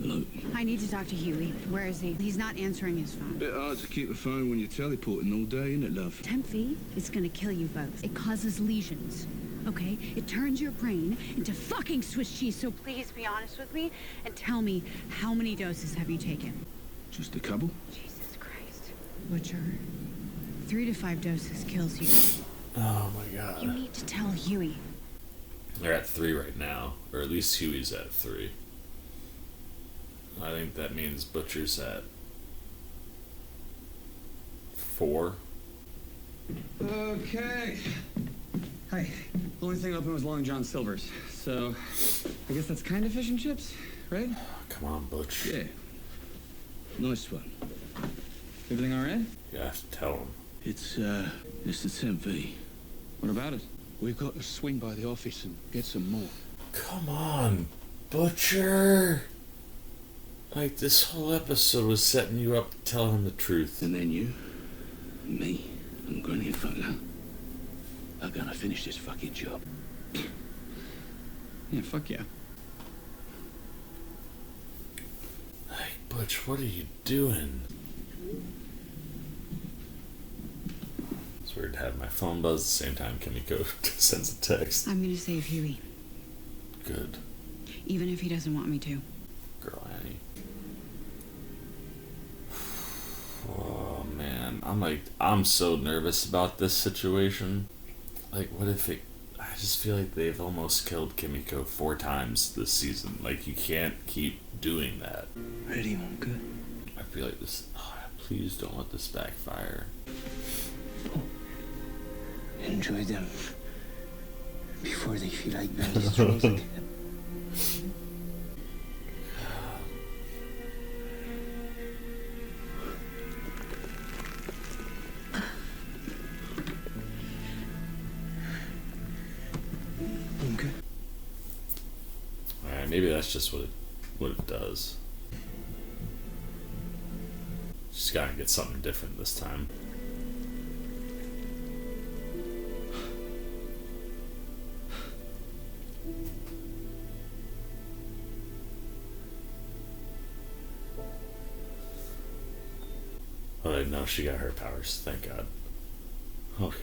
Hello. I need to talk to Huey. Where is he? He's not answering his phone. Bit hard to keep the phone when you're teleporting all day, isn't it, love? Temp fee is gonna kill you both. It causes lesions. Okay? It turns your brain into fucking Swiss cheese, so please be honest with me and tell me, how many doses have you taken? Just a couple? Jesus Christ. Butcher. 3 to 5 doses kills you. Oh my god. You need to tell Huey. They're at 3 right now, or at least Huey's at 3. I think that means Butcher's at 4. Okay. Hi. The only thing open was Long John Silver's, so I guess that's kind of fish and chips, right? Come on, Butch. Yeah. Nice one. Everything all right? You have to tell him. It's the temp fee. What about it? We've got to swing by the office and get some more. Come on, Butcher! Like, this whole episode was setting you up to tell him the truth. And then you, me, and Granny Fucker are gonna finish this fucking job. Yeah, fuck yeah. Hey, Butch, what are you doing? It's weird to have my phone buzz at the same time Kimiko sends a text. I'm gonna save Huey. Good. Even if he doesn't want me to. Girl, Annie. Oh, man. I'm so nervous about this situation. Like, what if it... I just feel like they've almost killed Kimiko 4 times this season. Like, you can't keep doing that. Ready, Wonka? I feel like this... Oh, please don't let this backfire. Enjoy them before they feel like bandit trolls again. Okay. Alright, maybe that's just what it does. Just gotta get something different this time. Oh, no, she got her powers, thank God. Okay.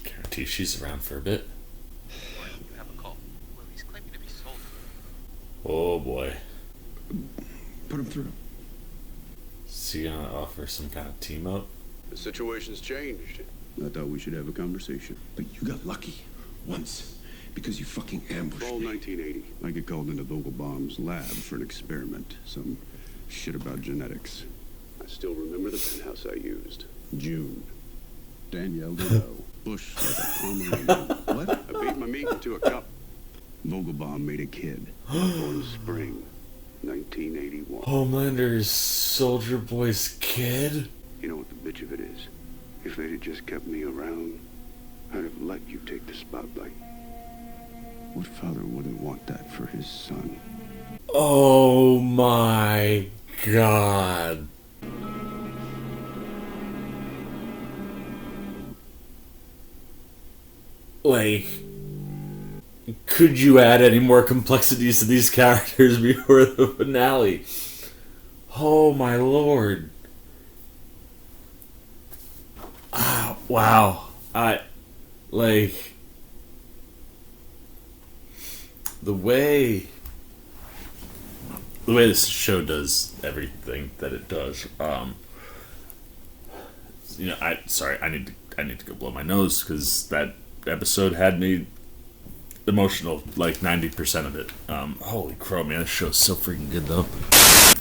Guarantee she's around for a bit. You have a call. Well, he's claiming to be sold. Oh boy. Put him through. Is he gonna offer some kind of team up? The situation's changed. I thought we should have a conversation. But you got lucky. Once. Because you fucking ambushed me. 1980. I get called into Vogelbaum's lab for an experiment. Some shit about genetics. I still remember the penthouse I used. June. Danielle Delow. Bush like a Pomeranian. What? I beat my meat into a cup. Vogelbaum made a kid. Born spring. 1981. Homelander's Soldier Boy's kid? You know what the bitch of it is? If they'd have just kept me around, I'd have let you take the spotlight. What father wouldn't want that for his son? Oh my God. Like, could you add any more complexities to these characters before the finale? Oh my lord. Ah, wow. The way this show does everything that it does, you know, I need to go blow my nose because that episode had me emotional like 90% of it. Holy crow, man, this show's so freaking good though.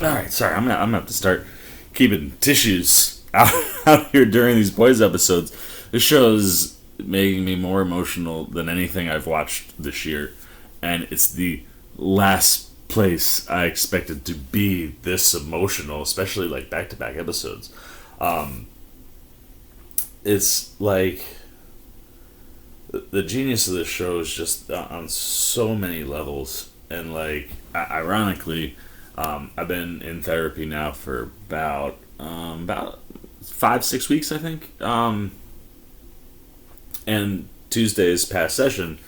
Alright, sorry, I'm gonna have to start keeping tissues out here during these boys episodes. This show is making me more emotional than anything I've watched this year, and it's the last place I expected to be this emotional, especially like back-to-back episodes. It's like the genius of this show is just on so many levels, and like ironically, I've been in therapy now for about 5-6 weeks, I think. And Tuesday's past session,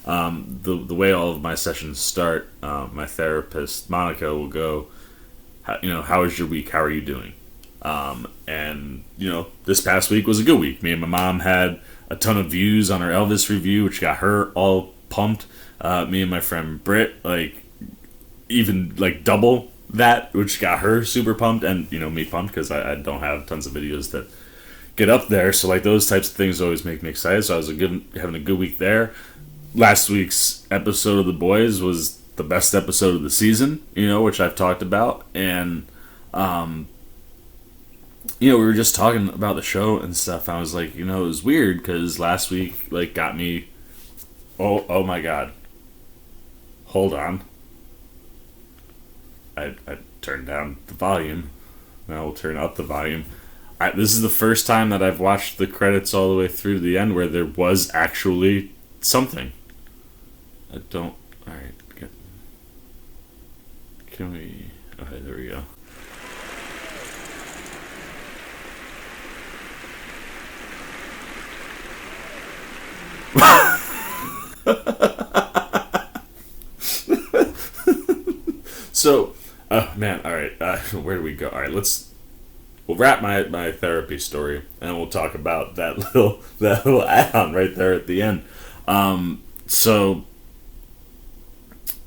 the way all of my sessions start, my therapist Monica will go, how was your week? How are you doing? And this past week was a good week. Me and my mom had a ton of views on our Elvis review, which got her all pumped. Me and my friend Britt, even double that, which got her super pumped, and me pumped because I don't have tons of videos that get up there. So those types of things always make me excited. So I was having a good week there. Last week's episode of The Boys was the best episode of the season, which I've talked about, and we were just talking about the show and stuff. I was like, it was weird because last week got me. Oh my god. Hold on. I turned down the volume. Now we'll turn up the volume. This is the first time that I've watched the credits all the way through to the end where there was actually something. I don't. Alright. Can we. Okay, there we go. So, man, all right. Where do we go? All right, we'll wrap my therapy story, and we'll talk about that little add-on right there at the end. So,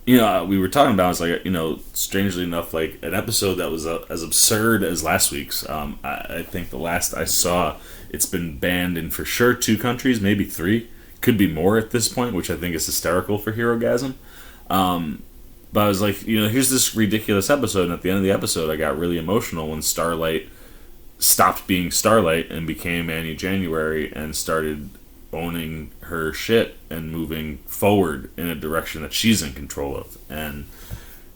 we were talking about, it's like, strangely enough, like an episode that was as absurd as last week's. I think the last I saw, it's been banned in for sure 2 countries, maybe 3. Could be more at this point, which I think is hysterical for Herogasm. But I was like, here's this ridiculous episode, and at the end of the episode, I got really emotional when Starlight stopped being Starlight and became Annie January and started owning her shit and moving forward in a direction that she's in control of. And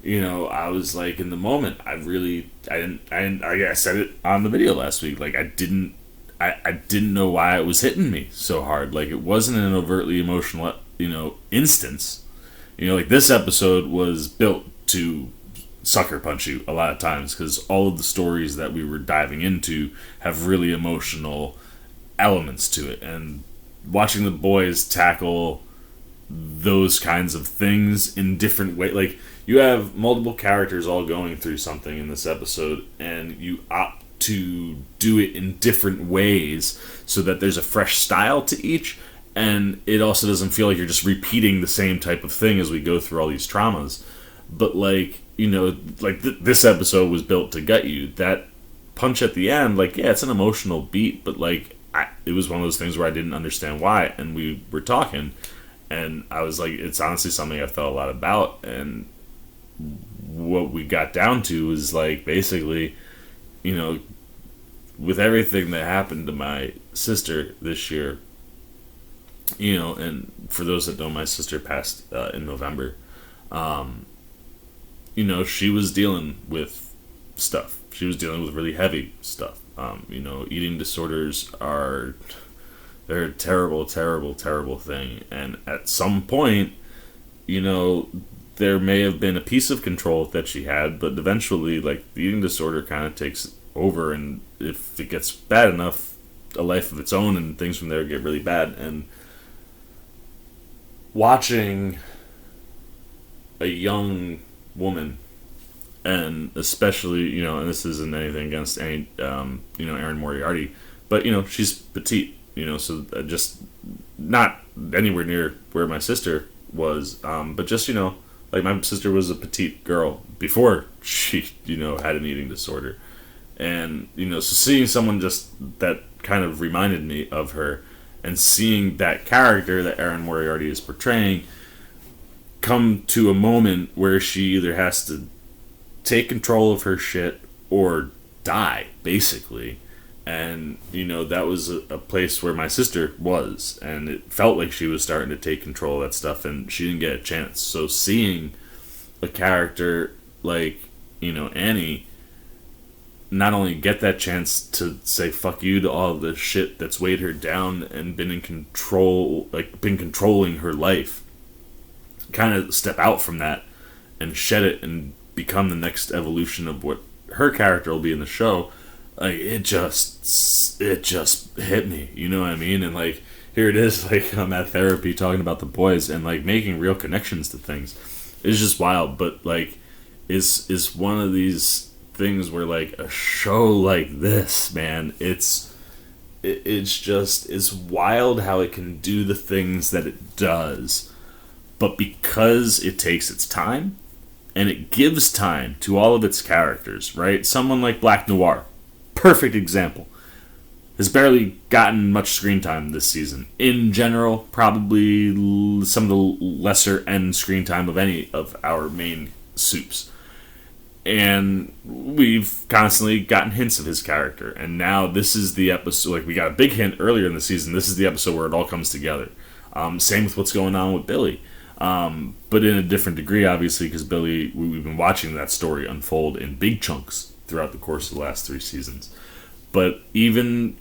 I was like, in the moment, I said it on the video last week, like I didn't know why it was hitting me so hard. Like, it wasn't an overtly emotional, instance. This episode was built to sucker punch you a lot of times because all of the stories that we were diving into have really emotional elements to it. And watching the boys tackle those kinds of things in different ways, like, you have multiple characters all going through something in this episode, and you opt to do it in different ways so that there's a fresh style to each, and it also doesn't feel like you're just repeating the same type of thing as we go through all these traumas. But this episode was built to gut you. That punch at the end, it's an emotional beat, but it was one of those things where I didn't understand why, and we were talking, and I was like, it's honestly something I felt a lot about. And what we got down to was basically, with everything that happened to my sister this year, and for those that know, my sister passed in November. She was dealing with stuff. She was dealing with really heavy stuff. Eating disorders they're a terrible, terrible, terrible thing. And at some point, there may have been a piece of control that she had, but eventually, the eating disorder kind of takes over, and if it gets bad enough, a life of its own, and things from there get really bad. And watching a young woman, and especially, and this isn't anything against any, Erin Moriarty, but, she's petite, so just not anywhere near where my sister was, but just, my sister was a petite girl before she, had an eating disorder. And, so seeing someone just that kind of reminded me of her, and seeing that character that Erin Moriarty is portraying come to a moment where she either has to take control of her shit or die, basically. And, you know, that was a place where my sister was, and it felt like she was starting to take control of that stuff, and she didn't get a chance. So seeing a character like, you know, Annie not only get that chance to say fuck you to all the shit that's weighed her down and been in control, like been controlling her life, kind of step out from that and shed it and become the next evolution of what her character will be in the show. Like, it just hit me, you know what I mean? And like, here it is, like, I'm at therapy talking about the boys and like making real connections to things. It's just wild. But like, is one of these things where like a show like this, man, it's wild how it can do the things that it does, but because it takes its time and it gives time to all of its characters, right? Someone like Black Noir, perfect example, has barely gotten much screen time this season. In general, probably some of the lesser end screen time of any of our main soups. And we've constantly gotten hints of his character. And now this is the episode, like, we got a big hint earlier in the season. This is the episode where it all comes together. Same with what's going on with Billy. But in a different degree, obviously, because Billy, we've been watching that story unfold in big chunks throughout the course of the last 3 seasons. But even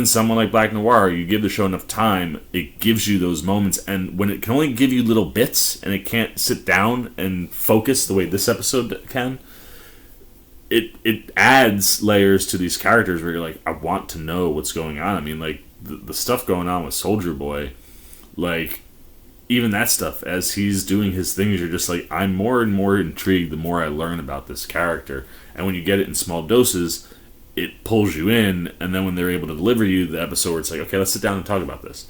someone like Black Noir, you give the show enough time, it gives you those moments. And when it can only give you little bits and it can't sit down and focus the way this episode can, it adds layers to these characters where you're like, I want to know what's going on. I mean, like, the stuff going on with Soldier Boy, like, even that stuff, as he's doing his things, you're just like, I'm more and more intrigued the more I learn about this character. And when you get it in small doses, it pulls you in, and then when they're able to deliver you the episode where it's like, okay, let's sit down and talk about this.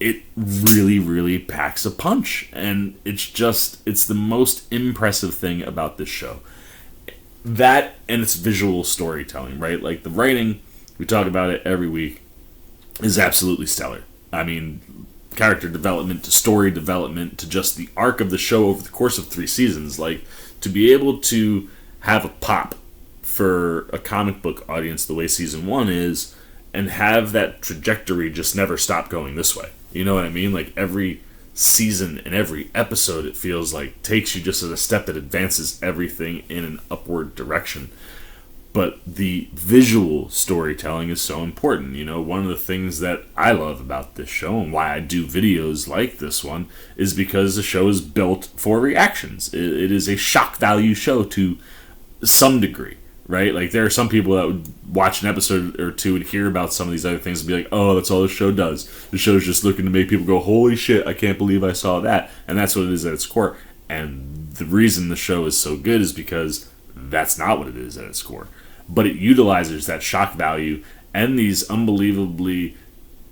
It really, really packs a punch, and it's the most impressive thing about this show. That and its visual storytelling, right? Like, the writing, we talk about it every week, is absolutely stellar. I mean, character development to story development to just the arc of the show over the course of 3 seasons. Like, to be able to have a pop for a comic book audience the way season 1 is, and have that trajectory just never stop going this way. You know what I mean? Like, every season and every episode, it feels like, takes you just at a step that advances everything in an upward direction. But the visual storytelling is so important. You know, one of the things that I love about this show and why I do videos like this one is because the show is built for reactions. It is a shock value show to some degree, right? Like, there are some people that would watch an episode or two and hear about some of these other things and be like, oh, that's all the show does. The show's just looking to make people go, holy shit, I can't believe I saw that. And that's what it is at its core. And the reason the show is so good is because that's not what it is at its core. But it utilizes that shock value and these unbelievably,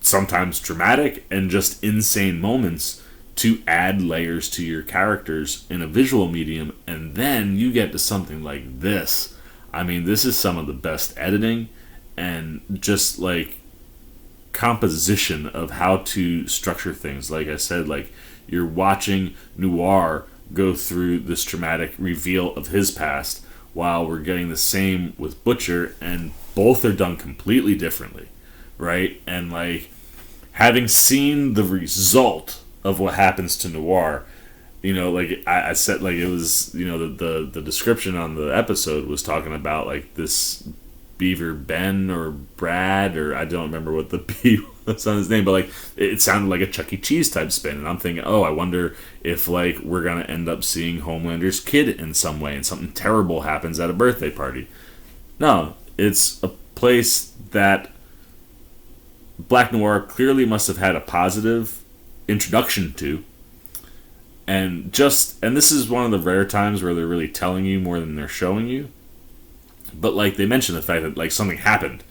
sometimes dramatic and just insane moments to add layers to your characters in a visual medium. And then you get to something like this. I mean, this is some of the best editing and just, like, composition of how to structure things. Like I said, like, you're watching Noir go through this traumatic reveal of his past while we're getting the same with Butcher, and both are done completely differently, right? And, like, having seen the result of what happens to Noir, you know, like I said, like, it was, you know, the description on the episode was talking about, like, this Beaver Ben or Brad, or I don't remember what the B was on his name, but, like, it sounded like a Chuck E. Cheese type spin, and I'm thinking, oh, I wonder if, like, we're gonna end up seeing Homelander's kid in some way, and something terrible happens at a birthday party. No, it's a place that Black Noir clearly must have had a positive introduction to, and this is one of the rare times where they're really telling you more than they're showing you. But, like, they mentioned the fact that, like, something happened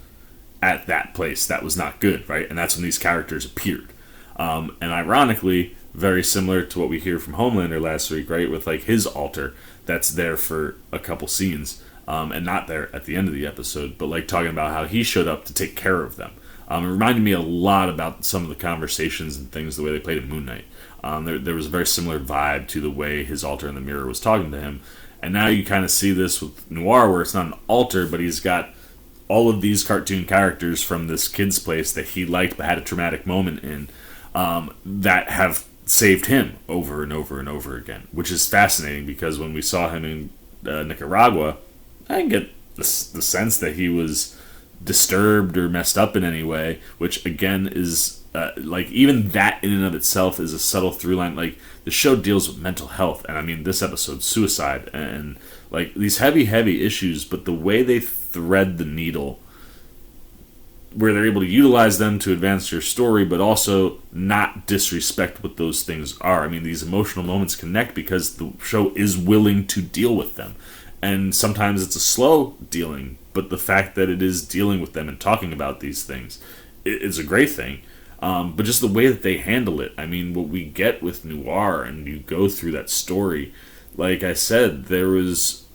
at that place that was not good, right? And that's when these characters appeared. And ironically, very similar to what we hear from Homelander last week, right? With, like, his alter that's there for a couple scenes, and not there at the end of the episode, but, like, talking about how he showed up to take care of them. It reminded me a lot about some of the conversations and things, the way they played in Moon Knight. There was a very similar vibe to the way his alter in the mirror was talking to him. And now you kind of see this with Noir, where it's not an alter, but he's got all of these cartoon characters from this kid's place that he liked but had a traumatic moment in, that have saved him over and over and over again, which is fascinating because when we saw him in Nicaragua, I didn't get the sense that he was disturbed or messed up in any way, which again is like, even that in and of itself is a subtle through line. Like, the show deals with mental health, and I mean, this episode, suicide, and like these heavy issues, but the way they thread the needle, where they're able to utilize them to advance your story, but also not disrespect what those things are. I mean, these emotional moments connect because the show is willing to deal with them. And sometimes it's a slow dealing, but the fact that it is dealing with them and talking about these things is a great thing. But just the way that they handle it, I mean, what we get with Noir, and you go through that story, like I said, there was,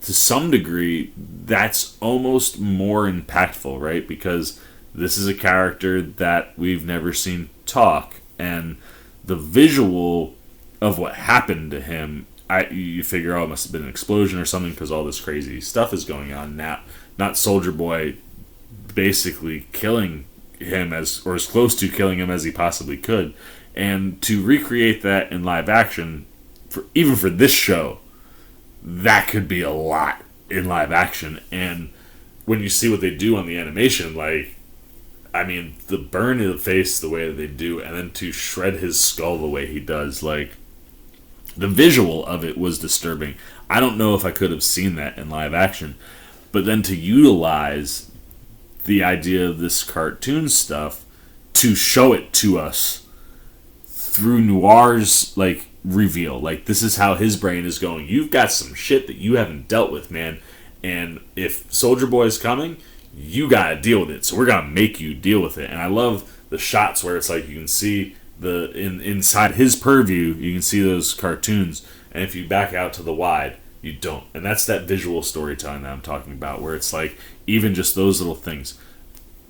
to some degree, that's almost more impactful, right? Because this is a character that we've never seen talk, and the visual of what happened to him, you figure, oh, it must have been an explosion or something because all this crazy stuff is going on now. Not Soldier Boy basically killing him as close to killing him as he possibly could. And to recreate that in live action, even for this show, that could be a lot in live action. And when you see what they do on the animation, like, I mean, the burn in the face the way that they do, and then to shred his skull the way he does, like, the visual of it was disturbing. I don't know if I could have seen that in live action. But then to utilize the idea of this cartoon stuff to show it to us through Noir's, like, reveal. Like, this is how his brain is going. You've got some shit that you haven't dealt with, man. And if Soldier Boy is coming, you gotta deal with it. So we're gonna make you deal with it. And I love the shots where it's like you can see inside his purview, you can see those cartoons, and if you back out to the wide, you don't. And that's that visual storytelling that I'm talking about, where it's like even just those little things,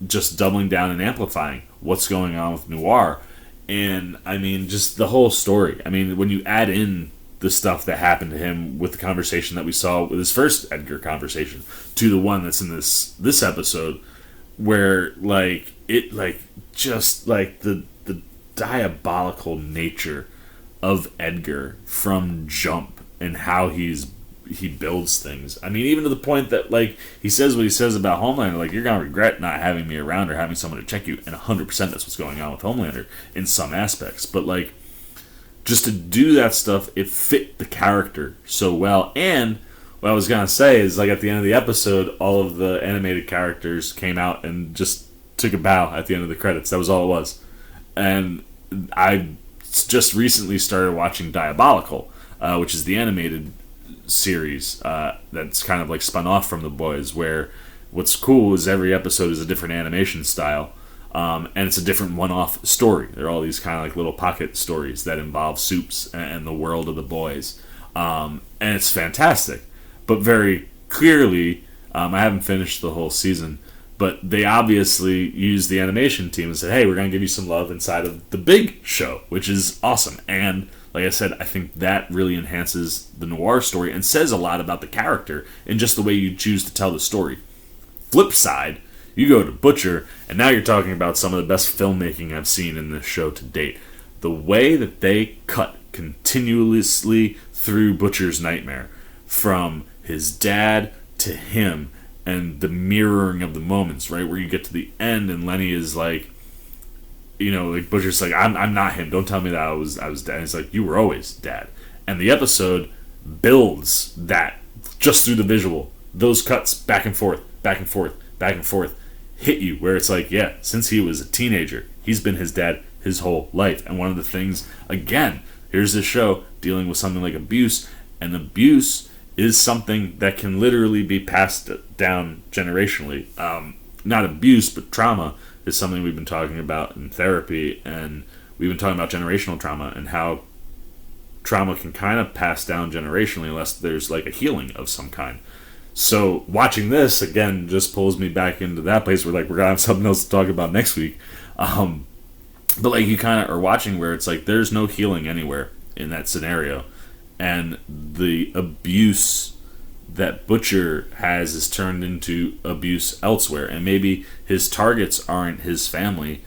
just doubling down and amplifying what's going on with Noir. And I mean, just the whole story. I mean, when you add in the stuff that happened to him with the conversation that we saw with his first Edgar conversation to the one that's in this episode, where like it, like, just like the diabolical nature of Edgar from jump and how he builds things. I mean, even to the point that, like, he says what he says about Homelander, like, you're gonna regret not having me around or having someone to check you, and 100% that's what's going on with Homelander in some aspects. But, like, just to do that stuff, it fit the character so well. And what I was gonna say is, like, at the end of the episode, all of the animated characters came out and just took a bow at the end of the credits. That was all it was. And I just recently started watching Diabolical, which is the animated series that's kind of like spun off from The Boys, where what's cool is every episode is a different animation style, and it's a different one-off story. They're all these kind of like little pocket stories that involve Soups and the world of The Boys, and it's fantastic. But very clearly, I haven't finished the whole season, but they obviously used the animation team and said, hey, we're going to give you some love inside of the big show, which is awesome. And like I said, I think that really enhances the Noir story and says a lot about the character and just the way you choose to tell the story. Flip side, you go to Butcher, and now you're talking about some of the best filmmaking I've seen in this show to date. The way that they cut continuously through Butcher's nightmare, from his dad to him, and the mirroring of the moments, right? Where you get to the end and Lenny is like, you know, like Butcher's like, I'm not him. Don't tell me that I was dad. And he's like, you were always dad. And the episode builds that just through the visual. Those cuts back and forth, back and forth, back and forth hit you where it's like, yeah, since he was a teenager, he's been his dad his whole life. And one of the things, again, here's this show dealing with something like abuse, and abuse is something that can literally be passed down generationally. Not abuse, but trauma is something we've been talking about in therapy, and we've been talking about generational trauma and how trauma can kind of pass down generationally unless there's like a healing of some kind. So watching this again just pulls me back into that place where like we're gonna have something else to talk about next week. But like you kind of are watching where it's like there's no healing anywhere in that scenario, and the abuse that Butcher has is turned into abuse elsewhere, and maybe his targets aren't his family,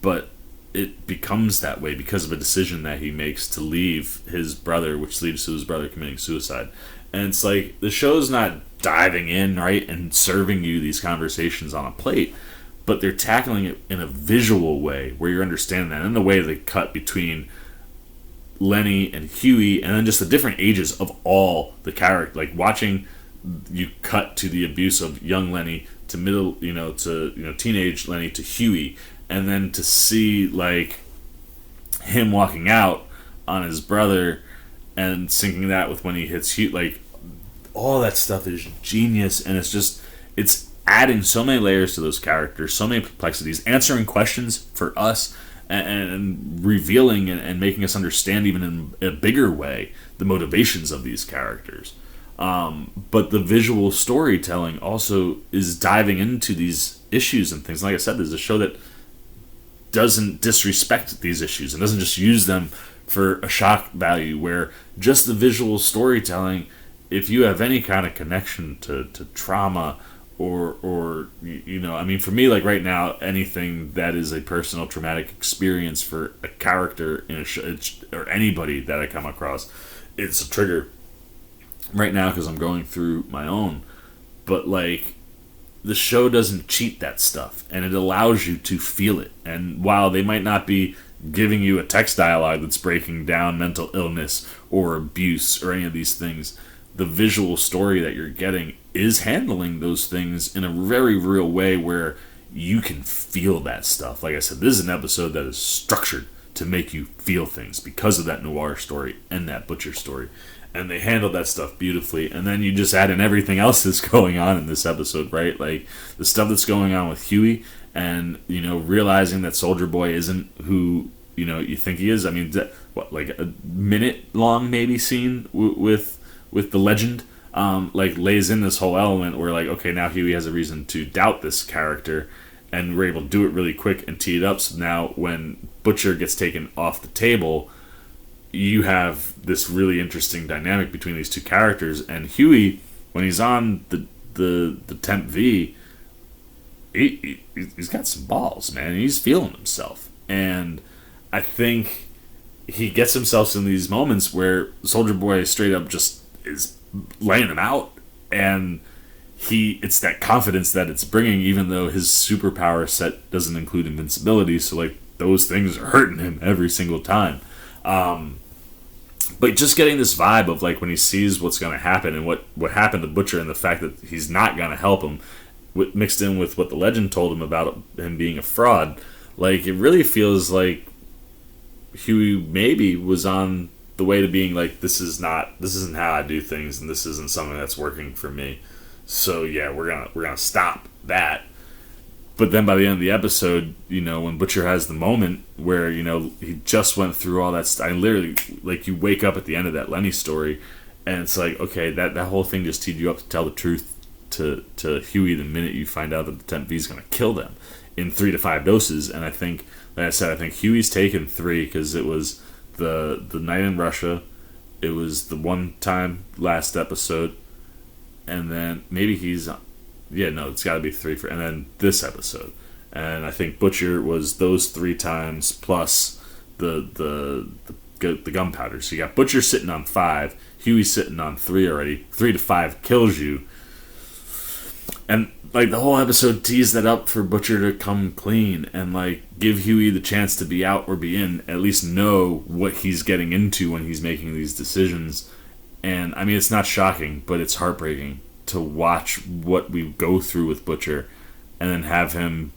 but it becomes that way because of a decision that he makes to leave his brother, which leads to his brother committing suicide. And it's like the show's not diving in, right, and serving you these conversations on a plate, but they're tackling it in a visual way where you're understanding that, and the way they cut between Lenny and Huey, and then just the different ages of all the characters. Like watching you cut to the abuse of young Lenny to middle, to teenage Lenny to Huey, and then to see like him walking out on his brother and syncing that with when he hits Huey, like all that stuff is genius, and it's adding so many layers to those characters, so many complexities, answering questions for us, and revealing and making us understand even in a bigger way the motivations of these characters. But the visual storytelling also is diving into these issues and things. Like I said, there's a show that doesn't disrespect these issues and doesn't just use them for a shock value, where just the visual storytelling, if you have any kind of connection to trauma or I mean, for me, like right now, anything that is a personal traumatic experience for a character in a show, or anybody that I come across, it's a trigger right now because I'm going through my own. But like, the show doesn't cheat that stuff, and it allows you to feel it. And while they might not be giving you a text dialogue that's breaking down mental illness or abuse or any of these things, the visual story that you're getting is handling those things in a very real way where you can feel that stuff. Like I said, this is an episode that is structured to make you feel things because of that Noir story and that Butcher story. And they handle that stuff beautifully. And then you just add in everything else that's going on in this episode, right? Like the stuff that's going on with Huey, and realizing that Soldier Boy isn't who you think he is. I mean, like a minute long maybe scene with the legend, like lays in this whole element where like, okay, now Huey has a reason to doubt this character, and we're able to do it really quick and tee it up. So now when Butcher gets taken off the table, you have this really interesting dynamic between these two characters. And Huey, when he's on the Temp V, he's got some balls, man. He's feeling himself, and I think he gets himself in these moments where Soldier Boy straight up just is laying him out, and it's that confidence that it's bringing, even though his superpower set doesn't include invincibility, so like those things are hurting him every single time. But just getting this vibe of like when he sees what's going to happen and what happened to Butcher, and the fact that he's not going to help him, mixed in with what the legend told him about him being a fraud, like it really feels like Huey maybe was on the way to being like, this isn't how I do things, and this isn't something that's working for me. So yeah, we're gonna stop that. But then by the end of the episode, when Butcher has the moment where he just went through all that stuff, I literally, like, you wake up at the end of that Lenny story, and it's like, okay, that whole thing just teed you up to tell the truth to Huey the minute you find out that the Temp V is gonna kill them in 3 to 5 doses. And I think, like I said, I think Huey's taken 3 because it was the night in Russia, it was the one time last episode, and then maybe he's, it's got to be 3 and then this episode. And I think Butcher was those 3 times plus the gunpowder. So you got Butcher sitting on 5, Huey sitting on 3 already. 3 to 5 kills you. And like the whole episode teased that up for Butcher to come clean and like give Huey the chance to be out or be in, at least know what he's getting into when he's making these decisions. And I mean, it's not shocking, but it's heartbreaking to watch what we go through with Butcher and then have him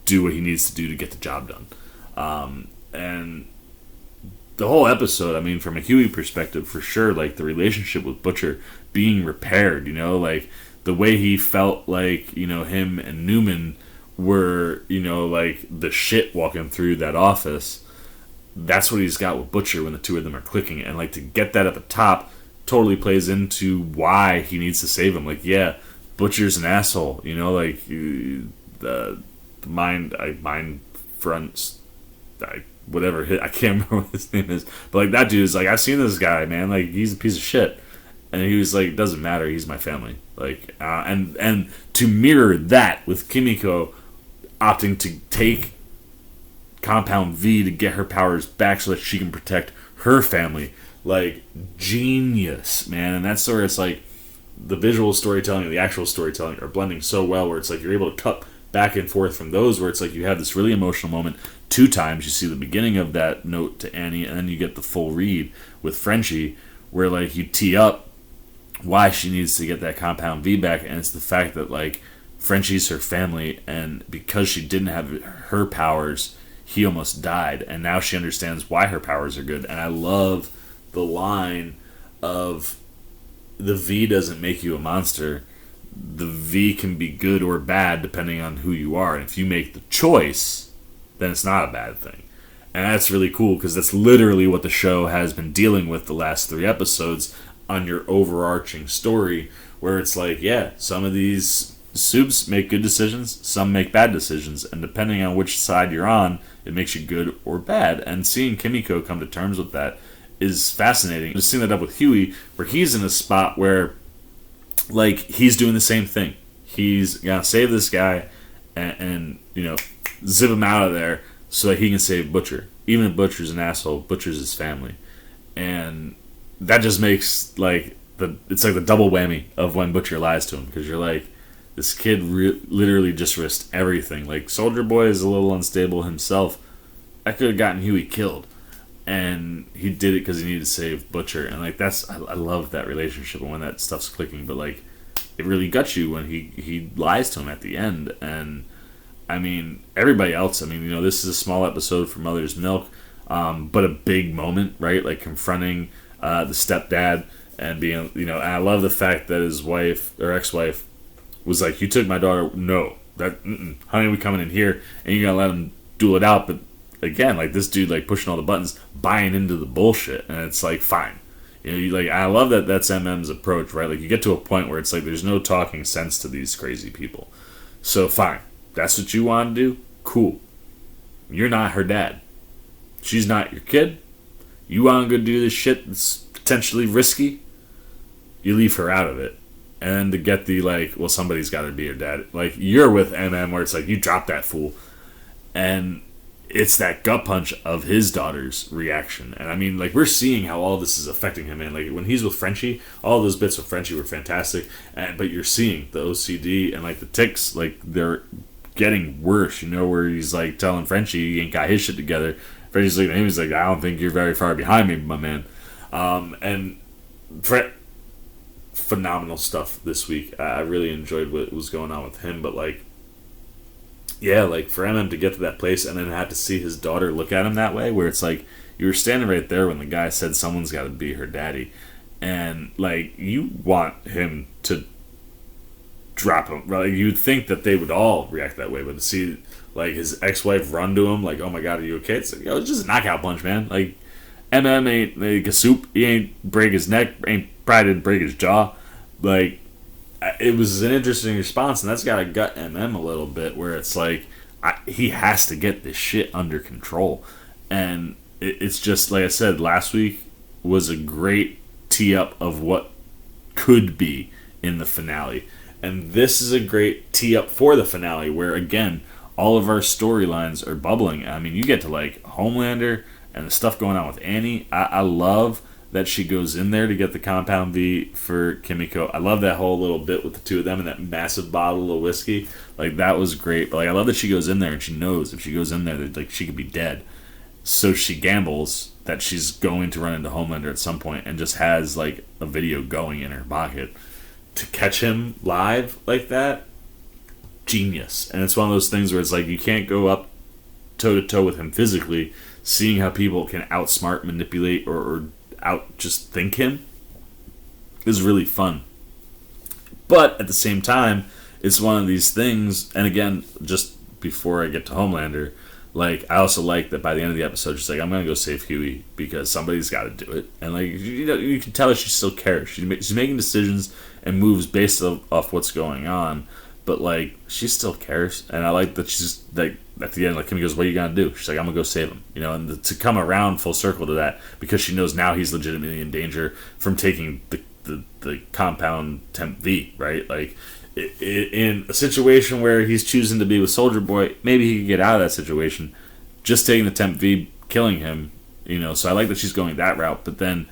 do what he needs to do to get the job done. And the whole episode, I mean, from a Huey perspective, for sure, like the relationship with Butcher being repaired, like the way he felt like, him and Newman were, like the shit walking through that office. That's what he's got with Butcher when the two of them are clicking. And like to get that at the top totally plays into why he needs to save him. Like, yeah, Butcher's an asshole, you know, like the mind fronts, whatever. I can't remember what his name is, but like that dude is like, I've seen this guy, man. Like, he's a piece of shit, and he was like, it doesn't matter. He's my family. Like, and to mirror that with Kimiko opting to take Compound V to get her powers back so that she can protect her family. Like, genius, man. And that's where it's like the visual storytelling and the actual storytelling are blending so well, where it's like you're able to cut back and forth from those, where it's like you have this really emotional moment 2 times. You see the beginning of that note to Annie, and then you get the full read with Frenchie, where like you tee up why she needs to get that Compound V back, and it's the fact that like Frenchie's her family, and because she didn't have her powers, he almost died, and now she understands why her powers are good. And I love the line of, the V doesn't make you a monster. The V can be good or bad depending on who you are, and if you make the choice, then it's not a bad thing. And that's really cool, because that's literally what the show has been dealing with the last 3 episodes on your overarching story, where it's like, yeah, some of these soups make good decisions, some make bad decisions, and depending on which side you're on, it makes you good or bad. And seeing Kimiko come to terms with that is fascinating. Just seeing that up with Huey, where he's in a spot where, like, he's doing the same thing. He's gonna save this guy and you know, zip him out of there so that he can save Butcher. Even if Butcher's an asshole, Butcher's his family. And that just makes, like, it's like the double whammy of when Butcher lies to him, because you're like, this kid literally just risked everything. Like, Soldier Boy is a little unstable himself. I could have gotten Huey killed, and he did it because he needed to save Butcher. And like, I love that relationship and when that stuff's clicking. But like, it really guts you when he lies to him at the end. And I mean, everybody else, I mean, you know, this is a small episode for Mother's Milk, but a big moment, right? Like confronting the stepdad and being, you know, and I love the fact that his wife or ex-wife was like, you took my daughter. No, honey, we coming in here and you're gonna let him duel it out. But again, like, this dude, like, pushing all the buttons, buying into the bullshit, and it's like, fine, you know, like, I love that that's MM's approach, right? Like, you get to a point where it's like, there's no talking sense to these crazy people, so fine, that's what you want to do, cool. You're not her dad, she's not your kid, you want to go do this shit that's potentially risky, you leave her out of it. And to get the, like, well, somebody's got to be your dad, like, you're with MM, where it's like, you drop that fool. And it's that gut punch of his daughter's reaction. And I mean, like, we're seeing how all this is affecting him, man. Like, when he's with Frenchie, all those bits with Frenchie were fantastic, but you're seeing the OCD and, like, the tics, like, they're getting worse, you know, where he's, like, telling Frenchie he ain't got his shit together. Frenchie's looking at him, he's like, I don't think you're very far behind me, my man. And phenomenal stuff this week. I really enjoyed what was going on with him, but, like, yeah, like, for MM to get to that place and then have to see his daughter look at him that way, where it's like, you were standing right there when the guy said someone's got to be her daddy, and, like, you want him to drop him. Like, you'd think that they would all react that way, but to see, like, his ex-wife run to him, like, oh my god, are you okay? It's like, yo, it's just a knockout punch, man. Like, MM ain't like a soup. He ain't break his neck, probably didn't break his jaw. Like, it was an interesting response, and that's got to gut MM a little bit, where it's like, he has to get this shit under control. And it's just, like I said, last week was a great tee-up of what could be in the finale. And this is a great tee-up for the finale, where, again, all of our storylines are bubbling. I mean, you get to, like, Homelander and the stuff going on with Annie. I love that she goes in there to get the Compound V for Kimiko. I love that whole little bit with the two of them and that massive bottle of whiskey. Like, that was great. But, like, I love that she goes in there and she knows if she goes in there that, like, she could be dead. So she gambles that she's going to run into Homelander at some point and just has, like, a video going in her pocket. To catch him live like that, genius. And it's one of those things where it's like, you can't go up toe-to-toe with him physically. Seeing how people can outsmart, manipulate, or out just think him is really fun. But at the same time, it's one of these things, and again, just before I get to Homelander, like, I also like that by the end of the episode, she's like, I'm gonna go save Huey because somebody's got to do it. And like, you can tell that she still cares. She's making decisions and moves based off what's going on, but like, she still cares. And I like that she's like, at the end, like, Kimmy goes, "What are you gonna do?" She's like, "I'm gonna go save him." You know, and to come around full circle to that, because she knows now he's legitimately in danger from taking the compound temp V, right? Like, in a situation where he's choosing to be with Soldier Boy, maybe he could get out of that situation. Just taking the temp V, killing him, you know. So I like that she's going that route. But then,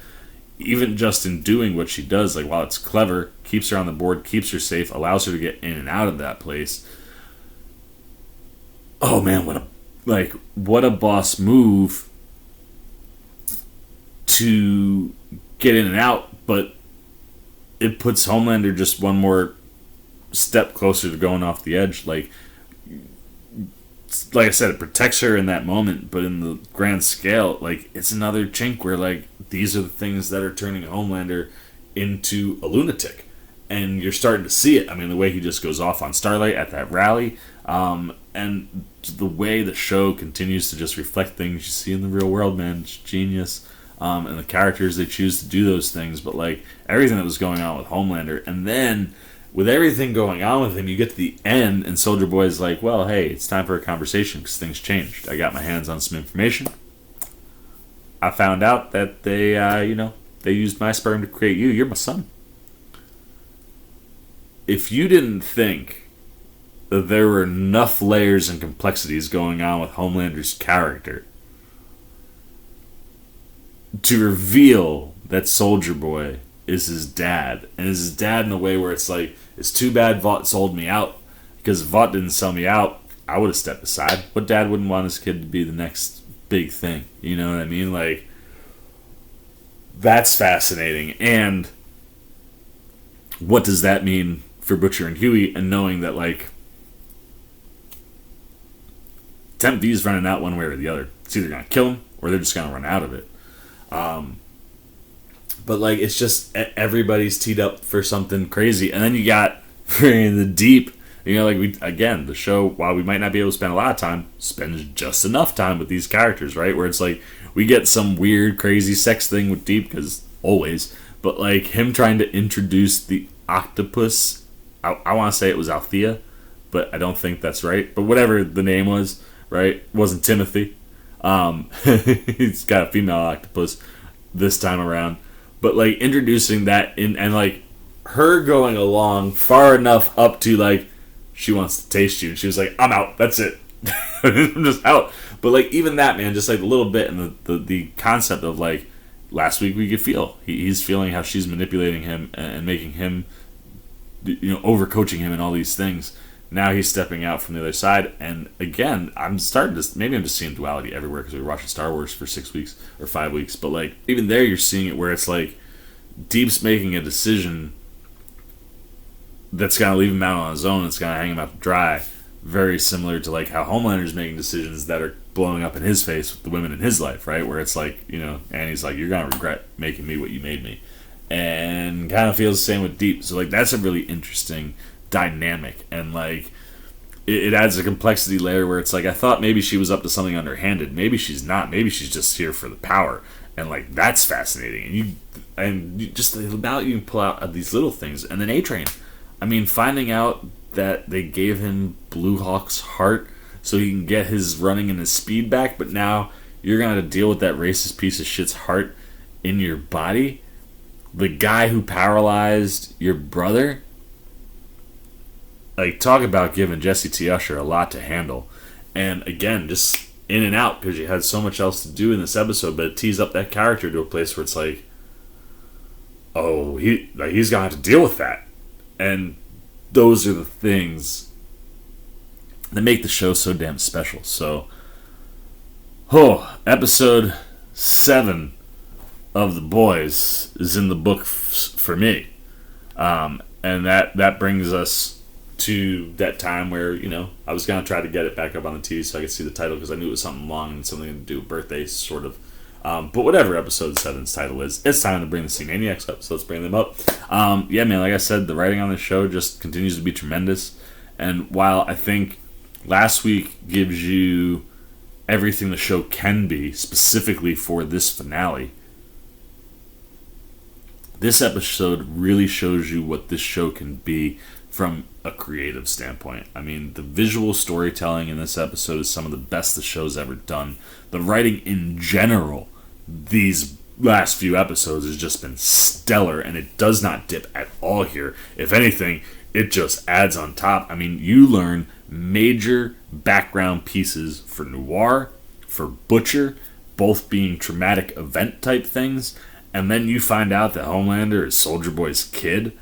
even just in doing what she does, like, while it's clever, keeps her on the board, keeps her safe, allows her to get in and out of that place. Oh man, what a boss move to get in and out, but it puts Homelander just one more step closer to going off the edge. Like I said, it protects her in that moment, but in the grand scale, like, it's another chink where, like, these are the things that are turning Homelander into a lunatic. And you're starting to see it. I mean, the way he just goes off on Starlight at that rally, and the way the show continues to just reflect things you see in the real world, man, it's genius. And the characters, they choose to do those things, but like, everything that was going on with Homelander, and then with everything going on with him, you get to the end, and Soldier Boy's like, well, hey, it's time for a conversation because things changed. I got my hands on some information. I found out that they used my sperm to create you. You're my son. If you didn't think that there were enough layers and complexities going on with Homelander's character to reveal that Soldier Boy is his dad, and is his dad in a way where it's like, it's too bad Vought sold me out, because if Vought didn't sell me out, I would have stepped aside. What dad wouldn't want his kid to be the next big thing? You know what I mean? Like, that's fascinating. And what does that mean for Butcher and Huey, and knowing that, like, Temp V's running out one way or the other. It's either going to kill him, or they're just going to run out of it. But like, it's just everybody's teed up for something crazy, and then you got in the deep. You know, like, the show, while we might not be able to spend a lot of time, spends just enough time with these characters, right? Where it's like, we get some weird, crazy sex thing with Deep, because always, but like, him trying to introduce the octopus. I want to say it was Althea, but I don't think that's right. But whatever the name was, right? It wasn't Timothy. He's got a female octopus this time around. But like, introducing that in, and like, her going along far enough up to like, she wants to taste you, and she was like, I'm out, that's it. I'm just out. But like, even that, man, just like a little bit, and the concept of like, last week we could feel he's feeling how she's manipulating him and making him, you know, overcoaching him and all these things. Now he's stepping out from the other side, and again, I'm starting to, maybe I'm just seeing duality everywhere because we were watching Star Wars for 6 weeks or 5 weeks, but like, even there you're seeing it where it's like, Deep's making a decision that's gonna leave him out on his own. It's gonna hang him out to dry. Very similar to like how Homelander's making decisions that are blowing up in his face with the women in his life, right? Where it's like, you know, Annie's like, you're gonna regret making me what you made me, and kind of feels the same with Deep. So like, that's a really interesting dynamic, and like, it adds a complexity layer where it's like, I thought maybe she was up to something underhanded. Maybe she's not. Maybe she's just here for the power, and like, that's fascinating. And you just about, you can pull out these little things, and then A-Train. I mean, finding out that they gave him Blue Hawk's heart so he can get his running and his speed back, but now you're gonna have to deal with that racist piece of shit's heart in your body. The guy who paralyzed your brother. Like, talk about giving Jesse T. Usher a lot to handle. And again, just in and out, because you had so much else to do in this episode, but it tees up that character to a place where it's like, oh, he's gonna have to deal with that. And those are the things that make the show so damn special. So, episode 7 of The Boys is in the book for me. And that brings us to that time where, you know, I was going to try to get it back up on the TV so I could see the title, because I knew it was something long and something to do with birthdays, sort of. But whatever episode 7's title is, it's time to bring the C-Maniacs up, so let's bring them up. Yeah, man, like I said, the writing on this show just continues to be tremendous. And while I think last week gives you everything the show can be, specifically for this finale. This episode really shows you what this show can be from a creative standpoint. I mean, the visual storytelling in this episode is some of the best the show's ever done. The writing in general, these last few episodes, has just been stellar, and it does not dip at all here. If anything, it just adds on top. I mean, you learn major background pieces for Noir, for Butcher, both being traumatic event type things, and then you find out that Homelander is Soldier Boy's kid.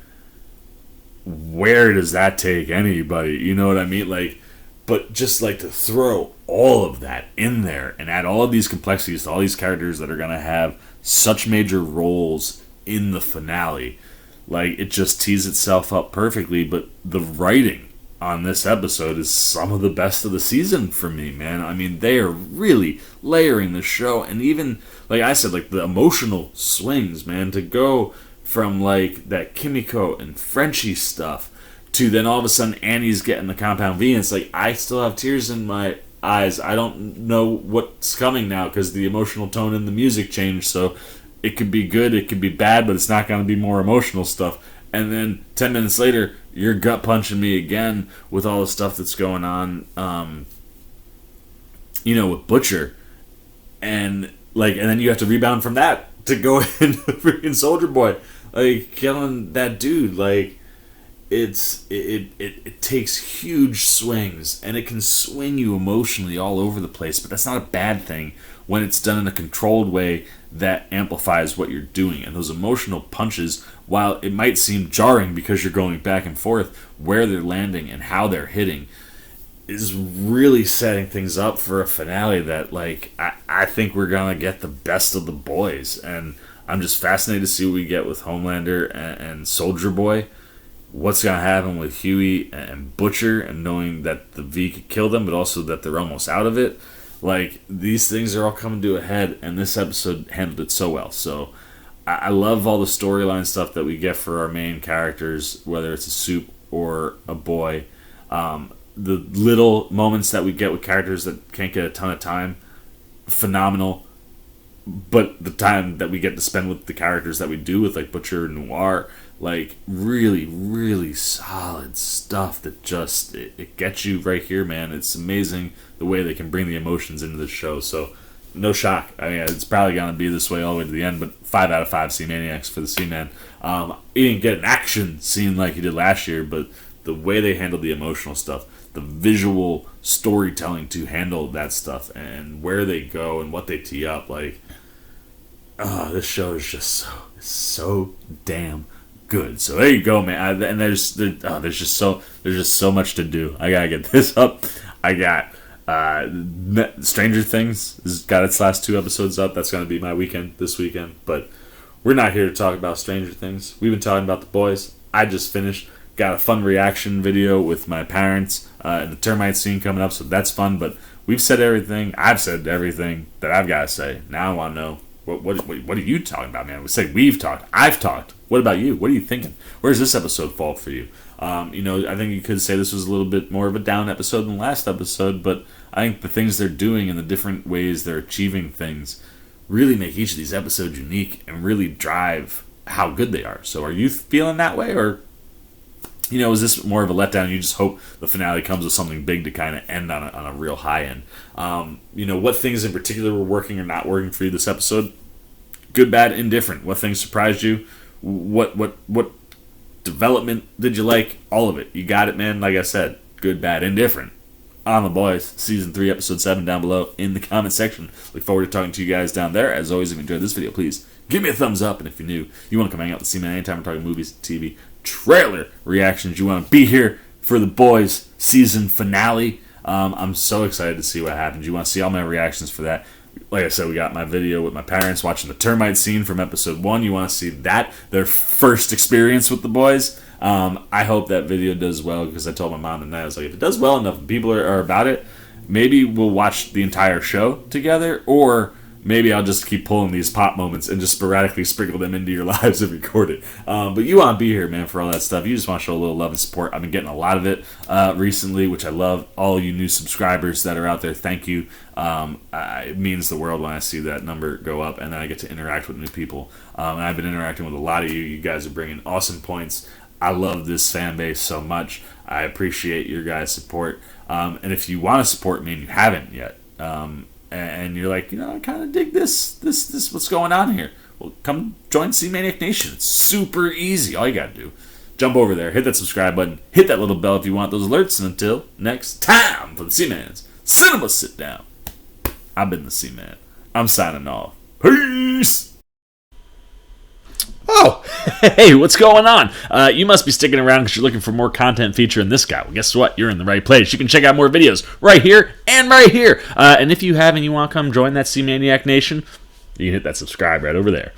Where does that take anybody? You know what I mean? Like, but just like to throw all of that in there and add all of these complexities to all these characters that are going to have such major roles in the finale, like, it just tees itself up perfectly. But the writing on this episode is some of the best of the season for me, man. I mean, they are really layering the show, and even, like I said, like the emotional swings, man, to go from like that Kimiko and Frenchie stuff to then all of a sudden Annie's getting the compound V, and it's like, I still have tears in my eyes. I don't know what's coming now because the emotional tone and the music changed, so it could be good, it could be bad, but it's not going to be more emotional stuff. And then 10 minutes later, you're gut punching me again with all the stuff that's going on, with Butcher, and then you have to rebound from that to go into freaking Soldier Boy, like killing that dude. Like, it takes huge swings, and it can swing you emotionally all over the place, but that's not a bad thing when it's done in a controlled way that amplifies what you're doing. And those emotional punches, while it might seem jarring because you're going back and forth, where they're landing and how they're hitting is really setting things up for a finale that, like, I think we're gonna get the best of the boys, and I'm just fascinated to see what we get with Homelander and Soldier Boy. What's gonna happen with Huey and Butcher, and knowing that the V could kill them, but also that they're almost out of it. Like, these things are all coming to a head, and this episode handled it so well. So I love all the storyline stuff that we get for our main characters, whether it's a Soup or a Boy. The little moments that we get with characters that can't get a ton of time, phenomenal. But the time that we get to spend with the characters that we do with, like Butcher and Noir, like, really, really solid stuff that just, it gets you right here, man. It's amazing the way they can bring the emotions into the show. So, no shock. I mean, it's probably going to be this way all the way to the end, but 5 out of 5 C-Maniacs for the C-Man. He didn't get an action scene like he did last year, but the way they handled the emotional stuff, the visual storytelling to handle that stuff, and where they go and what they tee up, like, this show is just so damn good. So there you go, man. And there's just so much to do. I gotta get this up. I got Stranger Things has got its last 2 episodes up. That's gonna be my weekend this weekend. But we're not here to talk about Stranger Things. We've been talking about The Boys. I just finished. Got a fun reaction video with my parents and the termite scene coming up, so that's fun. But we've said everything. I've said everything that I've got to say. Now I want to know, what are you talking about, man? We say we've talked. I've talked. What about you? What are you thinking? Where's this episode fall for you? I think you could say this was a little bit more of a down episode than last episode, but I think the things they're doing and the different ways they're achieving things really make each of these episodes unique and really drive how good they are. So are you feeling that way, or is this more of a letdown? You just hope the finale comes with something big to kind of end on a real high end. What things in particular were working or not working for you this episode? Good, bad, indifferent. What things surprised you? What development did you like? All of it. You got it, man. Like I said, good, bad, indifferent. On The Boys, Season 3, Episode 7, down below in the comment section. Look forward to talking to you guys down there. As always, if you enjoyed this video, please give me a thumbs up. And if you're new, you want to come hang out with C-Man anytime we're talking movies, TV, trailer reactions, you want to be here for The Boys season finale. I'm so excited to see what happens. You want to see all my reactions for that. Like I said, we got my video with my parents watching the termite scene from episode 1. You want to see that, their first experience with The Boys. I hope that video does well, because I told my mom tonight, I was like, if it does well enough and people are about it, maybe we'll watch the entire show together, or maybe I'll just keep pulling these pop moments and just sporadically sprinkle them into your lives and record it. But you want to be here, man, for all that stuff. You just want to show a little love and support. I've been getting a lot of it recently, which I love. All you new subscribers that are out there, thank you. It means the world when I see that number go up, and then I get to interact with new people. And I've been interacting with a lot of you. You guys are bringing awesome points. I love this fan base so much. I appreciate your guys' support. And if you want to support me and you haven't yet, and you're like, I kind of dig this, what's going on here? Well, come join C-Maniac Nation. It's super easy. All you got to do, jump over there, hit that subscribe button, hit that little bell if you want those alerts. And until next time for the C-Man's Cinema Sit Down, I've been the C-Man. I'm signing off. Peace! Oh, hey, what's going on? You must be sticking around because you're looking for more content featuring this guy. Well, guess what? You're in the right place. You can check out more videos right here and right here. And if you have and you want to come join that C-Maniac Nation, you can hit that subscribe right over there.